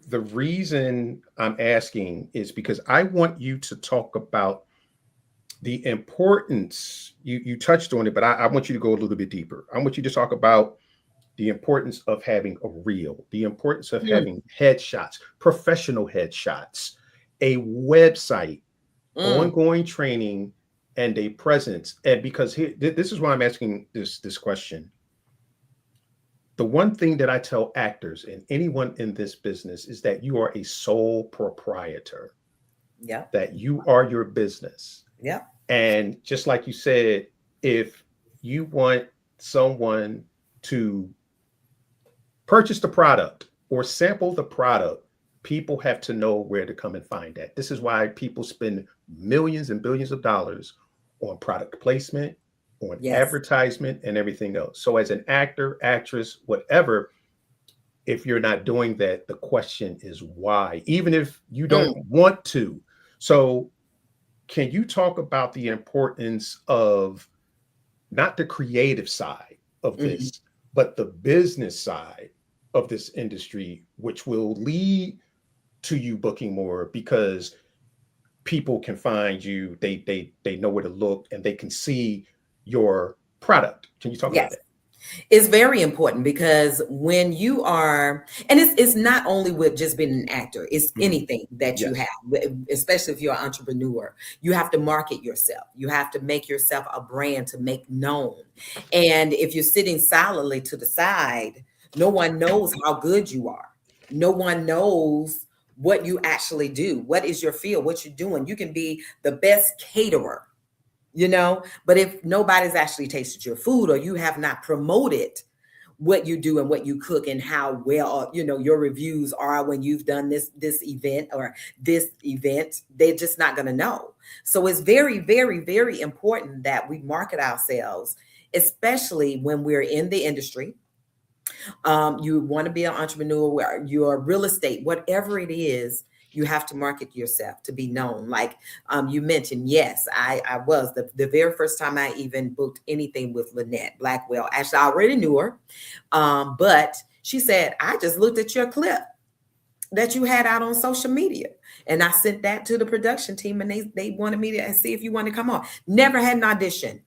the reason I'm asking is because I want you to talk about the importance, you touched on it, but I want you to go a little bit deeper. I want you to talk about the importance of having a reel, the importance of Mm, having headshots, professional headshots, a website, mm, ongoing training, and a presence. And because here, this is why I'm asking this question. The one thing that I tell actors and anyone in this business is that you are a sole proprietor, yep, that you are your business. yep, And just like you said, if you want someone to purchase the product or sample the product, people have to know where to come and find that. This is why people spend millions and billions of dollars on product placement, on yes, advertisement, and everything else. So, as an actor, actress, whatever, if you're not doing that, the question is why, even if you mm, don't want to. So, can you talk about the importance of not the creative side of mhm. this, but the business side of this industry, which will lead to you booking more because people can find you, they know where to look and they can see your product. Can you talk about Yes. that? It's very important because when you are, and it's not only with just being an actor, it's Mhm. anything that you Yes. have, especially if you're an entrepreneur. You have to market yourself. You have to make yourself a brand to make known. And if you're sitting silently to the side, no one knows how good you are. No one knows what you actually do. What is your field? What you're doing? You can be the best caterer, but if nobody's actually tasted your food or you have not promoted what you do and what you cook and how well your reviews are when you've done this event or this event, they're just not going to know. So it's very, very, very important that we market ourselves, especially when we're in the industry. You want to be an entrepreneur, where you're real estate, whatever it is, you have to market yourself to be known. Like you mentioned, yes, I was the very first time I even booked anything with Lynette Blackwell. Actually, I already knew her, but she said, I just looked at your clip that you had out on social media. And I sent that to the production team and they wanted me to see if you want to come on. Never had an audition.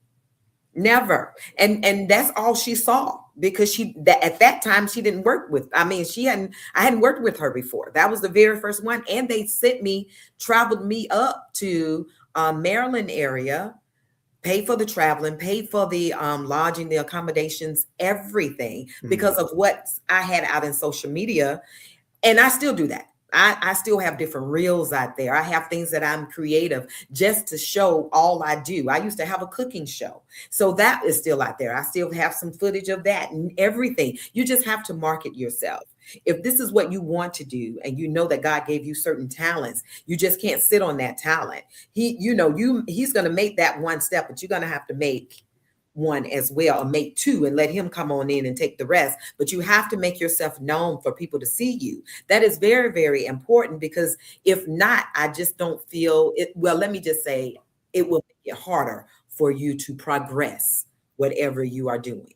Never. And that's all she saw because at that time she didn't work with, I mean, I hadn't worked with her before. That was the very first one. And they traveled me up to Maryland area, paid for the traveling, paid for the lodging, the accommodations, everything Mhm. because of what I had out in social media. And I still do that. I still have different reels out there. I have things that I'm creative just to show all I do. I used to have a cooking show. So that is still out there. I still have some footage of that and everything. You just have to market yourself. If this is what you want to do and you know that God gave you certain talents, you just can't sit on that talent. He's going to make that one step, but you're going to have to make one as well, or make two and let him come on in and take the rest. But you have to make yourself known for people to see you. That is very, very important because if not, I just don't feel it. Well, let me just say it will make it harder for you to progress whatever you are doing.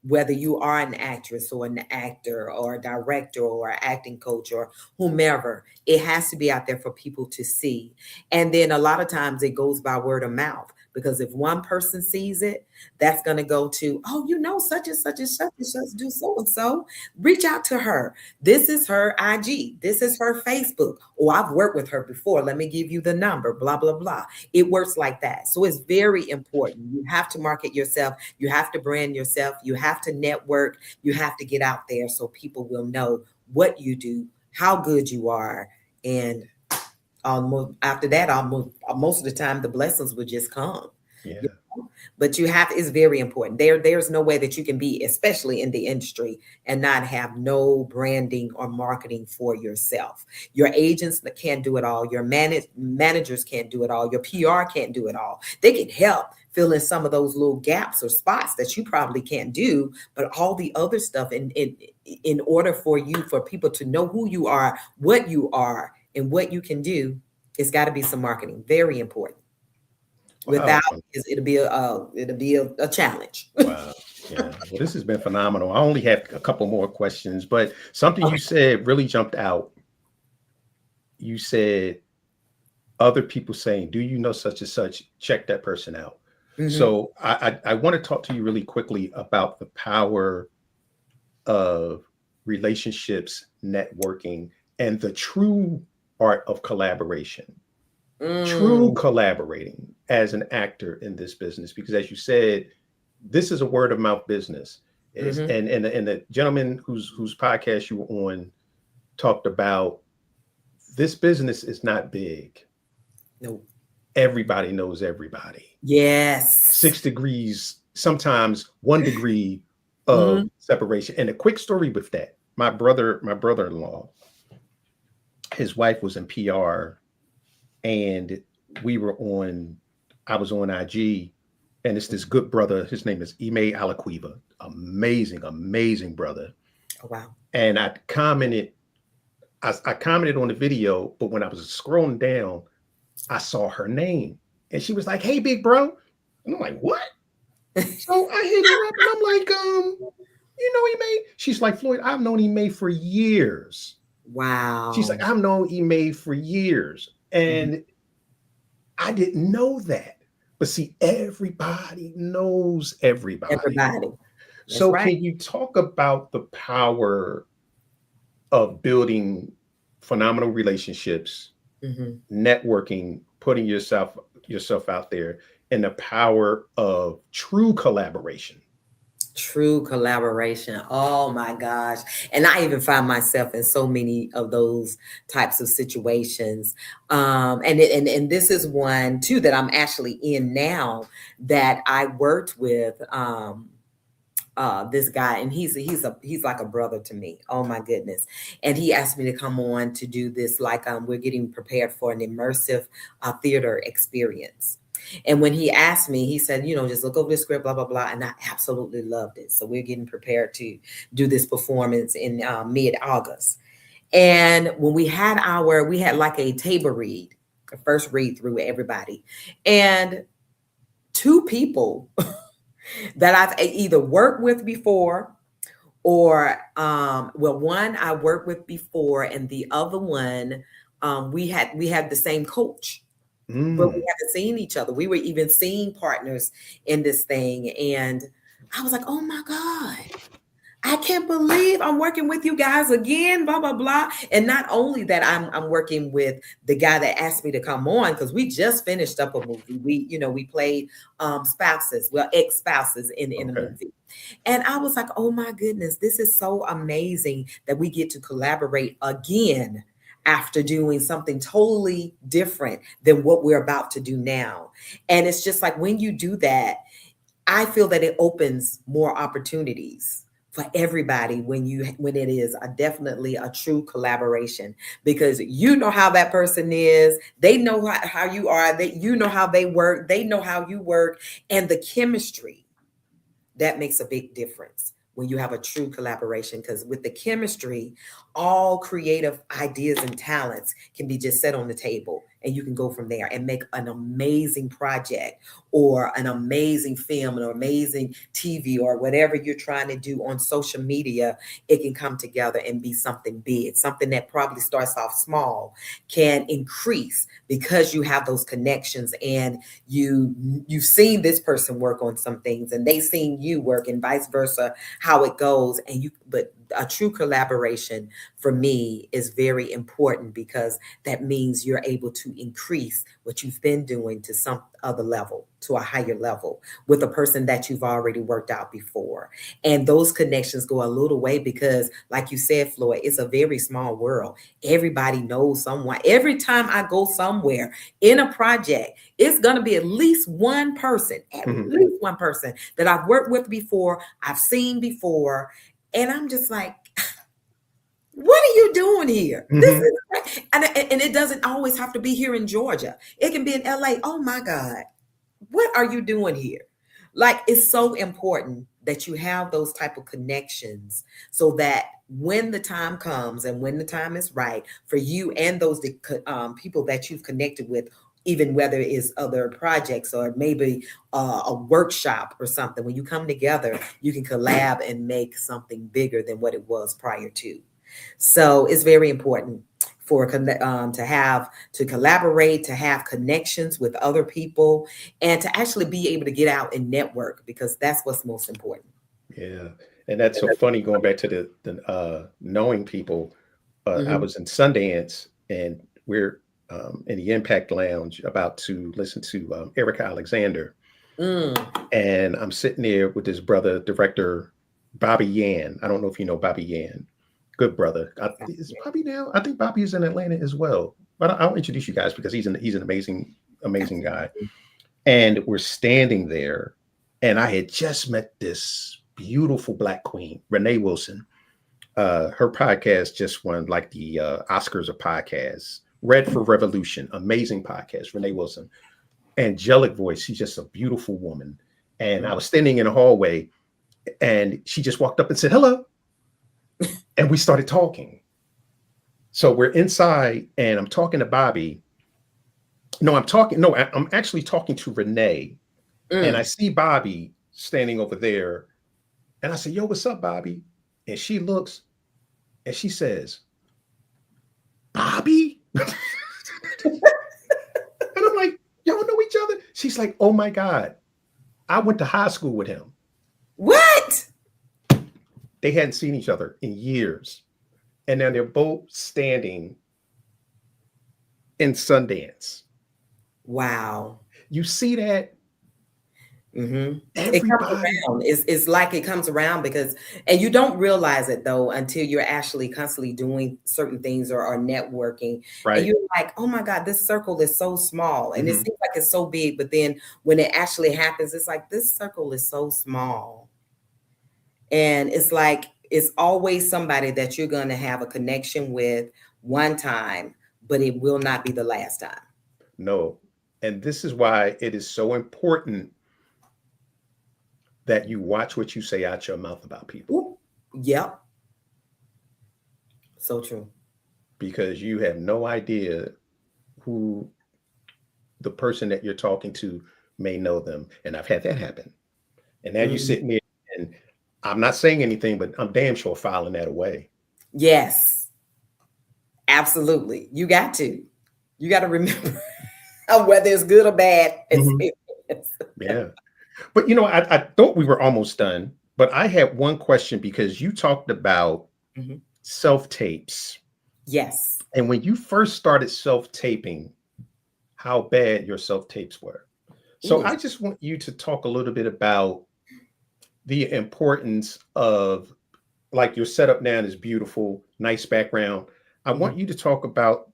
Whether you are an actress or an actor or a director or an acting coach or whomever, it has to be out there for people to see. And then a lot of times it goes by word of mouth because if one person sees it, that's going to go to, oh, such and such and such and such do so and so. Reach out to her. This is her IG. This is her Facebook. Oh, I've worked with her before. Let me give you the number, blah, blah, blah. It works like that. So it's very important. You have to market yourself. You have to brand yourself. You have to network. You have to get out there so people will know what you do, how good you are. And almost after that, almost most of the time, the blessings would just come. Yeah. But it's very important. There's no way that you can be, especially in the industry, and not have no branding or marketing for yourself. Your agents can't do it all. Your managers can't do it all. Your PR can't do it all. They can help fill in some of those little gaps or spots that you probably can't do, but all the other stuff in order for people to know who you are, and what you can do, it's got to be some marketing. Very important. Without, Wow. it'll be a challenge. Wow. Yeah. Well, this has been phenomenal. I only have a couple more questions, but something you Okay. said really jumped out. You said other people saying, do you know such and such? Check that person out. Mm-hmm. So I want to talk to you really quickly about the power of relationships, networking, and the true art of collaboration. True Mm, collaborating as an actor in this business, because as you said, this is a word of mouth business. Is mm-hmm. and the gentleman whose podcast you were on talked about this business is not big. No. Everybody knows everybody. Yes. 6 degrees, sometimes 1 degree of Mm-hmm. separation. And a quick story with that. My brother-in-law, his wife was in PR, and we were on, I was on IG, and it's this good brother. His name is Ime Alaquiva. Amazing, amazing brother. Oh, wow. And I commented on the video, but when I was scrolling down, I saw her name. And she was like, "Hey, big bro." And I'm like, "What?" So I hit her up and I'm like, you know Ime? She's like, "Floyd, I've known Ime for years." She's like, Wow. "I've known Ime for years." Mhm. And I didn't know that. But see, everybody knows everybody. Everybody. That's So right. can you talk about the power of building phenomenal relationships, Hmm. networking, putting yourself out there, and the power of true collaboration? True collaboration. Oh my gosh. And I even find myself in so many of those types of situations. And this is one too that I'm actually in now that I worked with this guy, and he's like a brother to me. Oh my goodness. And he asked me to come on to do this, like we're getting prepared for an immersive theater experience. And when he asked me, he said, just look over the script, blah blah blah, and I absolutely loved it. So we're getting prepared to do this performance in mid-August. And when we had like a table read, the first read through with everybody, and two people that I've either worked with before, or well, one I worked with before, and the other one, we had the same coach, but we Mm. haven't seen each other. We were even seeing partners in this thing, and I was like, oh my God, I can't believe I'm working with you guys again, blah blah blah. And not only that, I'm working with the guy that asked me to come on, because we just finished up a movie. We played spouses, well, ex-spouses in a Okay. movie. And I was like, oh my goodness, this is so amazing that we get to collaborate again after doing something totally different than what we're about to do now. And it's just like when you do that, I feel that it opens more opportunities for everybody when it is definitely a true collaboration, because you know how that person is, they know how you are, that you know how they work, they know how you work, and the chemistry that makes a big difference when you have a true collaboration, because with the chemistry, all creative ideas and talents can be just set on the table, and you can go from there and make an amazing project or an amazing film, an amazing TV, or whatever you're trying to do on social media. It can come together and be something big, something that probably starts off small, can increase because you have those connections, and you've seen this person work on some things, and they've seen you work, and vice versa, how it goes. But a true collaboration for me is very important, because that means you're able to increase what you've been doing to some other level, to a higher level, with a person that you've already worked out before. And those connections go a little way, because like you said, Floyd, it's a very small world. Everybody knows someone. Every time I go somewhere in a project, it's going to be at Mhm. least one person that I've worked with before, I've seen before. And I'm just like, what are you doing here? This Mhm. is, and it doesn't always have to be here in Georgia. It can be in LA. Oh my God, what are you doing here? Like, it's so important that you have those type of connections, so that when the time comes and when the time is right for you and those people that you've connected with, even whether it's other projects or maybe a workshop or something, when you come together, you can collab and make something bigger than what it was prior to. So it's very important to collaborate, to have connections with other people, and to actually be able to get out and network, because that's what's most important. Yeah. And that's so funny going back to the knowing people. I Hmm. was in Sundance and we're in the Impact Lounge about to listen to Erica Alexander. Mm. And I'm sitting there with his brother, director Bobby Yan. I don't know if you know Bobby Yan. Good brother. Is Bobby now? I think Bobby is in Atlanta as well. But I'll introduce you guys because he's an amazing guy. And we're standing there, and I had just met this beautiful Black queen, Renee Wilson. Her podcast just won like the Oscars of podcasts. Red for Revolution, amazing podcast, Renee Wilson. Angelic voice. She's just a beautiful woman. And I was standing in the hallway, and she just walked up and said, "Hello." And we started talking. So we're inside, and I'm talking to Bobby. No, I'm actually talking to Renee. And I Mm. see Bobby standing over there. And I said, "Yo, what's up, Bobby?" And she looks and she says, "Bobby?" And I'm like, "Y'all know each other?" She's like, "Oh my God, I went to high school with him." What? They hadn't seen each other in years. And now they're both standing in Sundance. Wow. You see that? Mm-hmm. It comes Everybody. around. It's like it comes around because, and you don't realize it though until you're actually constantly doing certain things, or networking, and Right. you're like, oh my God, this circle is so small, and it Mhm. seems like it's so big, but then when it actually happens, it's like this circle is so small, and it's like it's always somebody that you're going to have a connection with one time, but it will not be the last time. No. And this is why it is so important that you watch what you say out your mouth about people, Ooh, yep, so true. because you have no idea who the person that you're talking to may know them. And I've had that happen. And now you're Mhm. sitting there, and I'm not saying anything, but I'm damn sure filing that away. Yes, absolutely. You got to remember whether it's good or bad Mhm. experience. Yeah. But I thought we were almost done, but I had one question because you talked about Mhm. self tapes. Yes. And when you first started self taping, how bad your self tapes were. So Ooh. I just want you to talk a little bit about the importance of, like, your setup now is beautiful, nice background. I Mhm. want you to talk about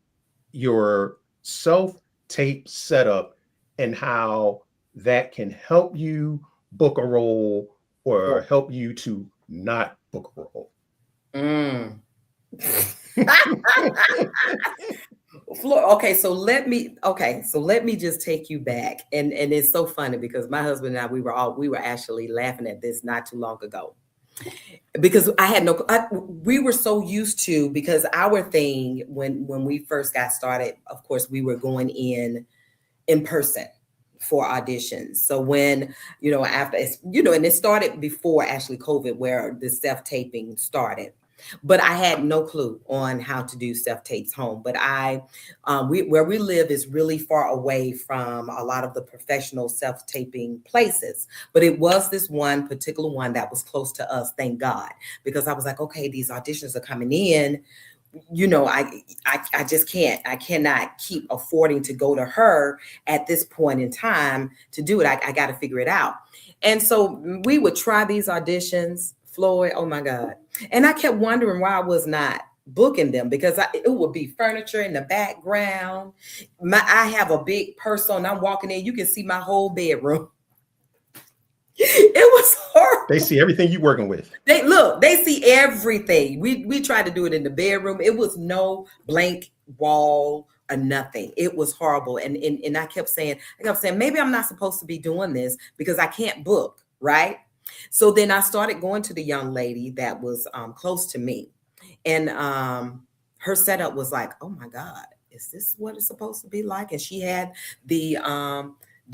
your self tape setup and how that can help you book a role or Oh. help you to not book a role. Mm. Okay, so let me just take you back, and it's so funny because my husband and I, we were actually laughing at this not too long ago, because we were so used to, because our thing when we first got started, of course we were going in person for auditions. So when, after it's, and it started before actually COVID, where the self taping started. But I had no clue on how to do self tapes home. But where we live is really far away from a lot of the professional self taping places. But it was this one particular one that was close to us, thank God, because I was like, okay, these auditions are coming in. I just can't. I cannot keep affording to go to her at this point in time to do it. I got to figure it out. And so we would try these auditions, Floyd. Oh my God! And I kept wondering why I was not booking them, because it would be furniture in the background. I have a big purse on. I'm walking in. You can see my whole bedroom. It was They horrible. see everything you working with. They see everything. We tried to do it in the bedroom. It was no blank wall or nothing. It was horrible. And I kept saying, maybe I'm not supposed to be doing this because I can't book, right? So then I started going to the young lady that was close to me. And her setup was like, oh my God, is this what it's supposed to be like? And she had the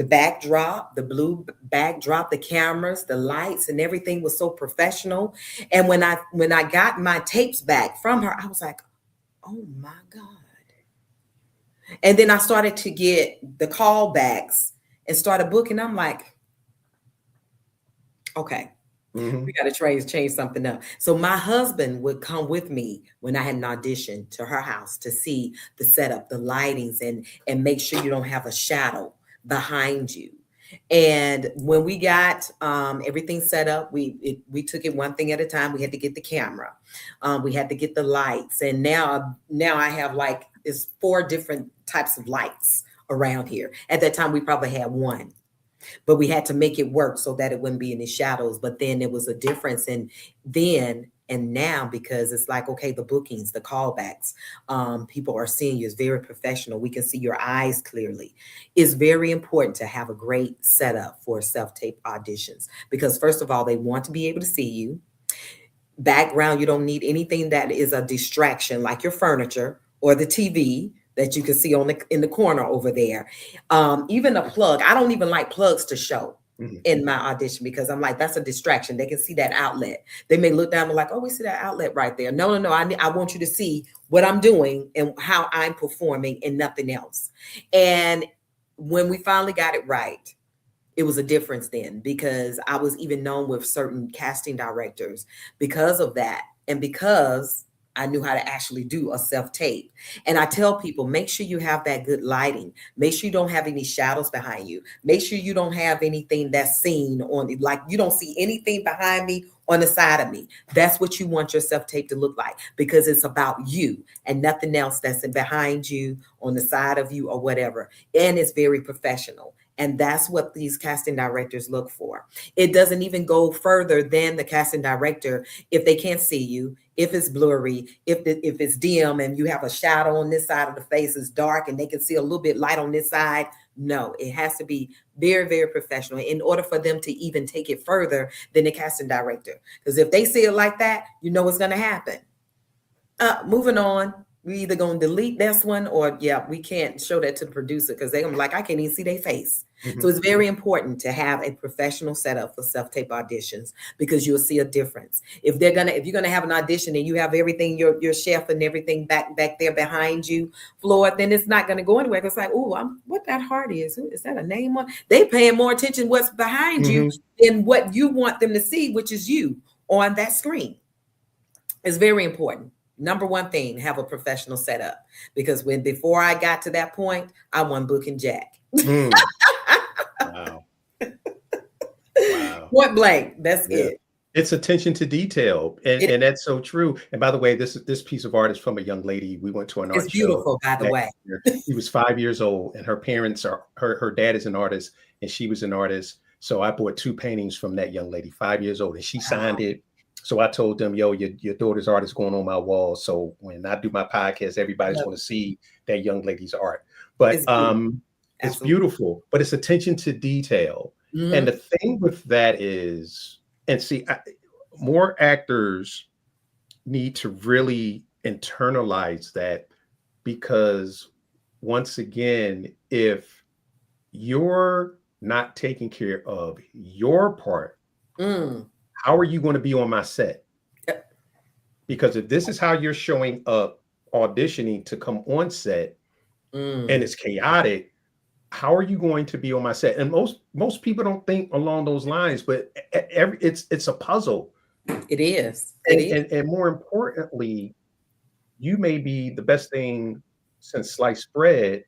backdrop, the blue backdrop, the cameras, the lights, and everything was so professional. And when I got my tapes back from her, I was like, oh my God. And then I started to get the callbacks and started booking. I'm like, okay, we Mhm. got to change something up. So my husband would come with me when I had an audition to her house to see the setup, the lightings, and make sure you don't have a shadow behind you. And when we got everything set up, we took it one thing at a time. We had to get the camera, we had to get the lights, and now I have like it's 4 different types of lights around here. At that time, we probably had one, but we had to make it work so that it wouldn't be any shadows. But then there was a difference in then and now, because it's like, okay, the bookings, the callbacks, people are seeing you. It's very professional. We can see your eyes clearly. It's very important to have a great setup for self-tape auditions, because first of all, they want to be able to see you. Background, you don't need anything that is a distraction like your furniture or the TV that you can see on in the corner over there. Even a plug, I don't even like plugs to show Mhm. in my audition, because I'm like, that's a distraction. They can see that outlet. They may look down and like, oh, we see that outlet right there. No, no, no. I want you to see what I'm doing and how I'm performing and nothing else. And when we finally got it right, it was a difference then, because I was even known with certain casting directors because of that. And because I knew how to actually do a self tape. And I tell people, make sure you have that good lighting. Make sure you don't have any shadows behind you. Make sure you don't have anything that's seen on it. Like you don't see anything behind me on the side of me. That's what you want your self tape to look like, because it's about you and nothing else that's behind you, on the side of you, or whatever. And it's very professional. And that's what these casting directors look for. It doesn't even go further than the casting director. If they can't see you, if it's blurry, if it's dim and you have a shadow on this side of the face, is dark and they can see a little bit light on this side. No, it has to be very, very professional in order for them to even take it further than the casting director. Because if they see it like that, you know what's going to happen. Moving on. We either gonna delete this one, or yeah, we can't show that to the producer, because they're gonna be like, I can't even see their face. So Mhm. it's very important to have a professional setup for self-tape auditions, because you'll see a difference. If you're gonna have an audition and you have everything, your chef and everything back there behind you, Floyd, then it's not gonna go anywhere. It's like, oh, what that heart is that a name on? They paying more attention what's behind you Mhm. than what you want them to see, which is you on that screen. It's very important. Number one thing, have a professional setup, because before I got to that point, I won booking Jack. Mm. Wow. Wow. Point blank. That's Yeah. it. It's attention to detail, and It and that's so true. And by the way, this piece of art is from a young lady. We went to an is art show beautiful, by the that way. year. She was 5 years old, and her parents are her dad is an artist, and she was an artist. So I bought 2 paintings from that young lady, 5 years old, and she signed Wow. it. So I told them, "Yo, your daughter's art is going on my wall. So when I do my podcast, everybody's Love going it. to see that young lady's art." But It's beautiful. it's Absolutely. beautiful, but it's attention to detail. And Hmm. the thing with that is, and see, more actors need to really internalize that, because once again, if you're not taking care of your part, Mm. how are you going to be on my set? Because if this is how you're showing up auditioning to come on set and Mm. it's chaotic, how are you going to be on my set? And most people don't think along those lines, but it's a puzzle. It is. It And, is. and more importantly, you may be the best thing since sliced bread.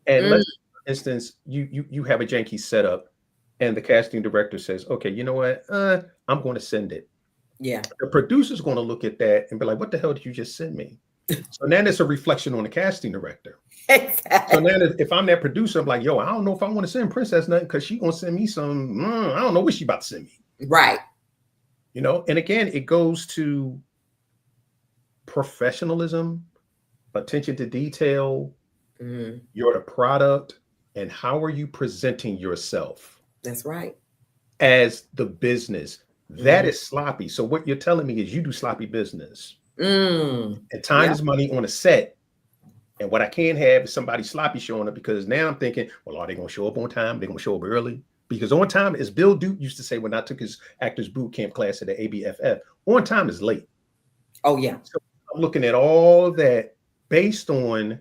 And Mm. let's, for instance, you have a janky setup, and the casting director says, "Okay, you know what? I'm going to send it." Yeah. The producer's going to look at that and be like, "What the hell did you just send me?" So then it's a reflection on the casting director. So Exactly. now if I'm that producer, I'm like, "Yo, I don't know if I want to send Princess nothing, because she's gonna send me some. I don't know what she about to send me." Right. And again, it goes to professionalism, attention to detail. Mm. You're the product, and how are you presenting yourself That's right. as the business? That Mm. is sloppy. So what you're telling me is you do sloppy business, Mm. and time Yep. is money on a set. And what I can't have is somebody sloppy showing up, because now I'm thinking, well, are they going to show up on time? They're going to show up early. Because on time, as Bill Duke used to say when I took his actors boot camp class at the ABFF, on time is late. Oh yeah. So I'm looking at all of that based on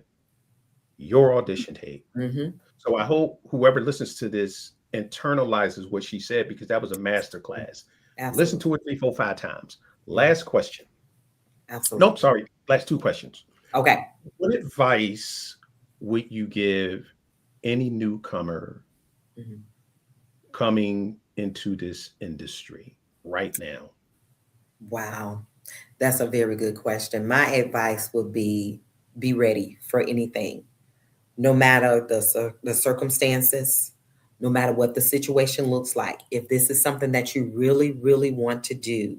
your audition tape. Mm-hmm. So I hope whoever listens to this internalizes what she said because that was a master class. Listen Absolutely. to it three, four, five times. Hmm. Last question. Absolutely. Nope, sorry. Last two questions. Okay. What advice would you give any newcomer Mhm. coming into this industry right now? Wow. That's a very good question. My advice would be ready for anything, no matter the circumstances, no matter what the situation looks like. If this is something that you really, really want to do,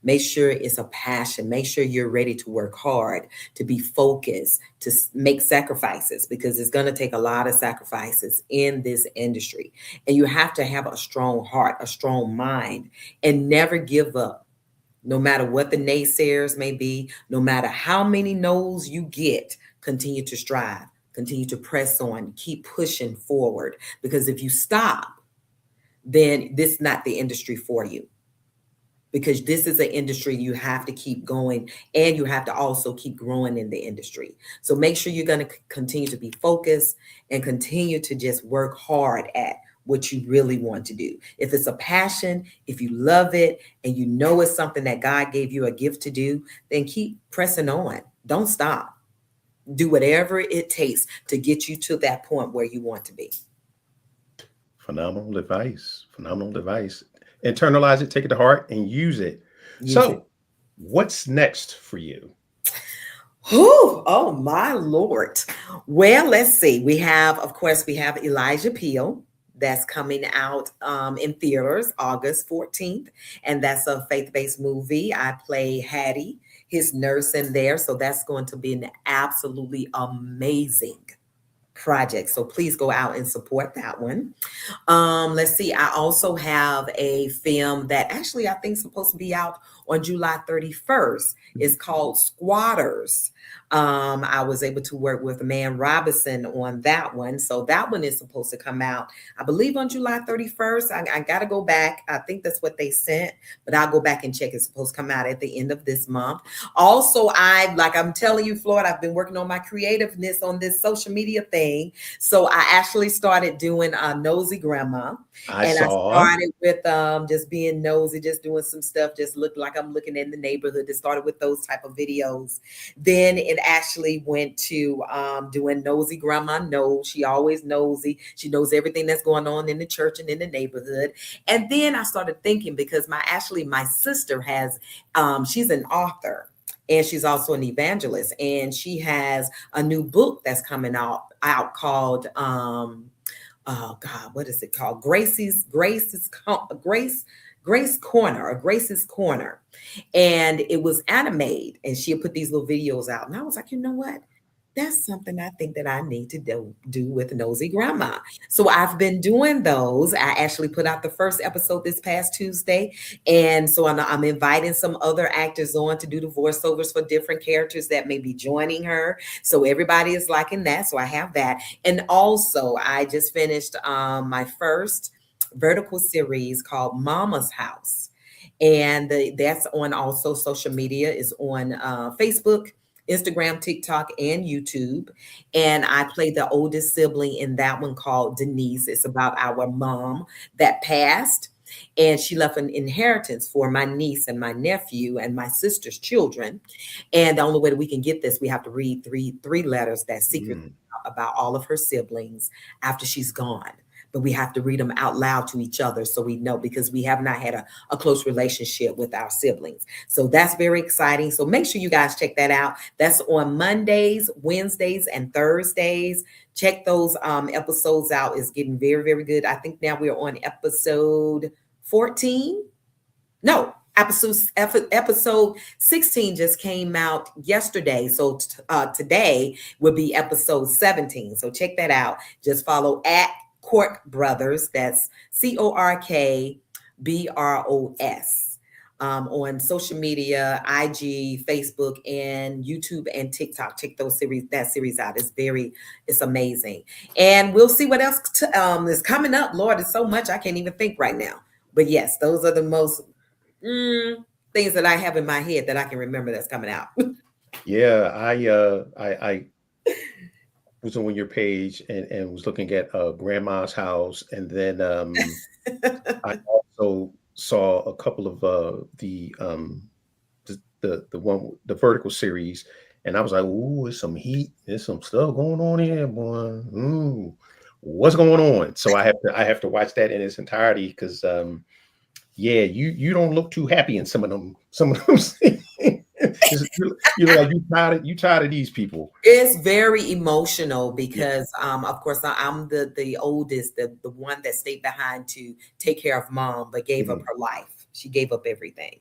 make sure it's a passion. Make sure you're ready to work hard, to be focused, to make sacrifices, because it's going to take a lot of sacrifices in this industry. And you have to have a strong heart, a strong mind, and never give up. No matter what the naysayers may be, no matter how many no's you get, continue to strive, continue to press on, keep pushing forward. Because if you stop, then this is not the industry for you. Because this is an industry you have to keep going, and you have to also keep growing in the industry. So make sure you're going to continue to be focused and continue to just work hard at what you really want to do. If it's a passion, if you love it, and you know it's something that God gave you a gift to do, then keep pressing on. Don't stop. Do whatever it takes to get you to that point where you want to be. Phenomenal advice. Phenomenal advice. Internalize it, take it to heart, and use it. Use it. So, what's next for you? Whew, oh my Lord. Well, let's see. We have, of course, we have Elijah Peel that's coming out in theaters August 14th. And that's a faith-based movie. I play Hattie, his nurse in there. So that's going to be an absolutely amazing project. So please go out and support that one. Let's see. I also have a film that actually I think is supposed to be out on July 31st. It's called Squatters. I was able to work with Man Robinson on that one. So that one is supposed to come out, I believe, on July 31st. I got to go back. I think that's what they sent, but I'll go back and check. It's supposed to come out at the end of this month. Also, like I'm telling you, Floyd, I've been working on my creativeness on this social media thing. So I actually started doing Nosy Grandma, I and I saw. started with just being nosy, just doing some stuff, just look like I'm looking in the neighborhood. It started with those type of videos. Then it actually went to doing Nosy Grandma Knows. She always nosy. She knows everything that's going on in the church and in the neighborhood. And then I started thinking, because my sister has she's an author, and she's also an evangelist, and she has a new book that's coming out called oh God, what is it called? Grace Corner, or Grace's Corner. And it was animated, and she had put these little videos out. And I was like, you know what? That's something I think that I need to do with Nosy Grandma. So I've been doing those. I actually put out the first episode this past Tuesday. And so I'm inviting some other actors on to do the voiceovers for different characters that may be joining her. So everybody is liking that. So I have that. And also, I just finished my first vertical series called Mama's House. And that's on also social media, is on Facebook, Instagram, TikTok, and YouTube. And I play the oldest sibling in that one, called Denise. It's about our mom that passed, and she left an inheritance for my niece and my nephew and my sister's children. And the only way that we can get this, we have to read three letters that secret Mm. about all of her siblings after she's gone. But we have to read them out loud to each other, so we know, because we have not had a close relationship with our siblings. So that's very exciting. So make sure you guys check that out. That's on Mondays, Wednesdays, and Thursdays. Check those episodes out. It's getting very, very good. I think now we're on episode 14. No, episode 16 just came out yesterday. So today will be episode 17. So check that out. Just follow at Cork Brothers. That's CORKBROS. On social media, IG, Facebook, and YouTube and TikTok. Check that series out. It's amazing. And we'll see what else is coming up. Lord, it's so much I can't even think right now. But yes, those are the most things that I have in my head that I can remember that's coming out. Yeah, I was on your page and was looking at grandma's house, and then I also saw a couple of the one the vertical series, and I was like, "Ooh, there's some heat. There's some stuff going on here, boy. Ooh, what's going on?" So I have to watch that in its entirety because yeah, you don't look too happy in some of them scenes. You're like you tired of these people. It's very emotional because, of course, I'm the oldest, the one that stayed behind to take care of mom, but gave up Mhm. her life. She gave up everything.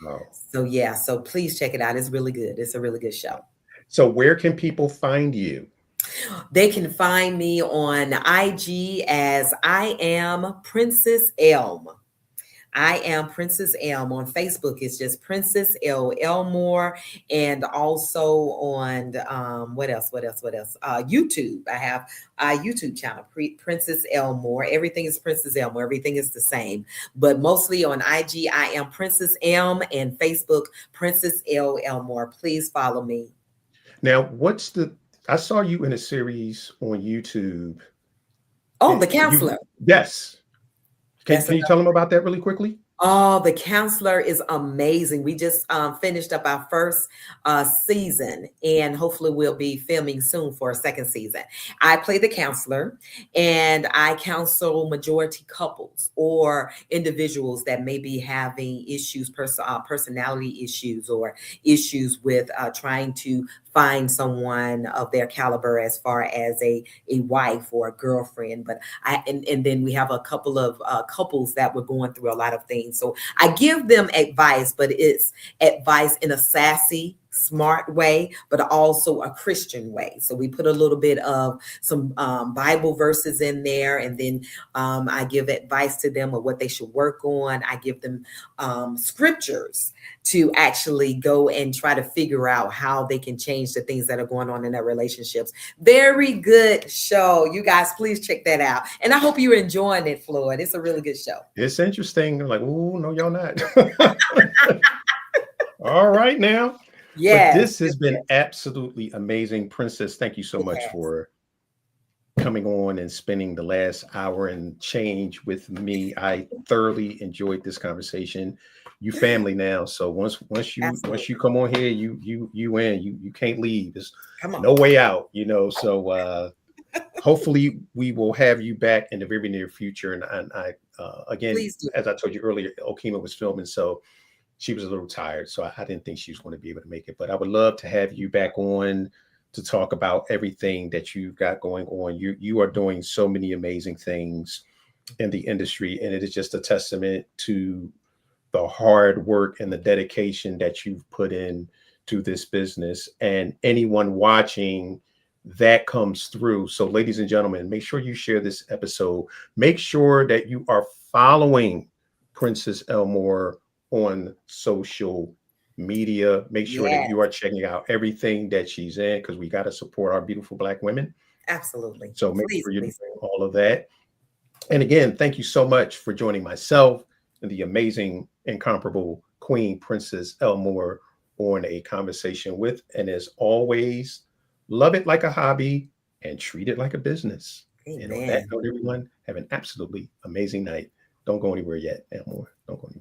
Oh. So yeah, so please check it out. It's really good. It's a really good show. So where can people find you? They can find me on IG as I am Princess Elm. I am Princess Elm. On Facebook, it's just Princess L Elmore, and also on what else? What else? What else? YouTube. I have a YouTube channel, Princess Elmore. Everything is Princess Elmore. Everything is the same, but mostly on IG, I am Princess Elm, and Facebook, Princess L Elmore. Please follow me. Now, I saw you in a series on YouTube. Oh, the You counselor. yes. Can That's can you tell them about that really quickly? Oh, the counselor is amazing. We just finished up our first season, and hopefully, we'll be filming soon for a second season. I play the counselor, and I counsel majority couples or individuals that may be having issues, personality issues, or issues with trying to find someone of their caliber as far as a wife or a girlfriend. But and then we have a couple of couples that were going through a lot of things. So I give them advice, but it's advice in a sassy, smart way, but also a Christian way. So we put a little bit of some Bible verses in there, and then I give advice to them of what they should work on. I give them scriptures to actually go and try to figure out how they can change the things that are going on in their relationships. Very good show. You guys, please check that out. And I hope you're enjoying it, Floyd. It's a really good show. It's interesting. I'm like, oh no, y'all not. All right now. But Yes, this yes, has been yes. absolutely amazing. Princess, thank you so It much has. for coming on and spending the last hour and change with me. I thoroughly enjoyed this conversation. You family now, so once you Absolutely. come on here, you in. You can't leave. There's Come on. no way out, So hopefully we will have you back in the very near future. And I again, Please do. as I told you earlier, Okima was filming, so she was a little tired, so I didn't think she was going to be able to make it. But I would love to have you back on to talk about everything that you've got going on. You are doing so many amazing things in the industry, and it is just a testament to the hard work and the dedication that you've put in to this business. And anyone watching, that comes through. So, ladies and gentlemen, make sure you share this episode. Make sure that you are following Princess Elmore on social media. Make sure that you Yes, are checking out everything that she's in, because we got to support our beautiful Black women. absolutely. So make Please, sure you're please. doing all of that. And again, thank you so much for joining myself and the amazing, incomparable Queen Princess Elmore on a conversation with. And as always, love it like a hobby and treat it like a business. And on that Amen. note, everyone, have an absolutely amazing night. Don't go anywhere yet, Elmore. Don't go anywhere.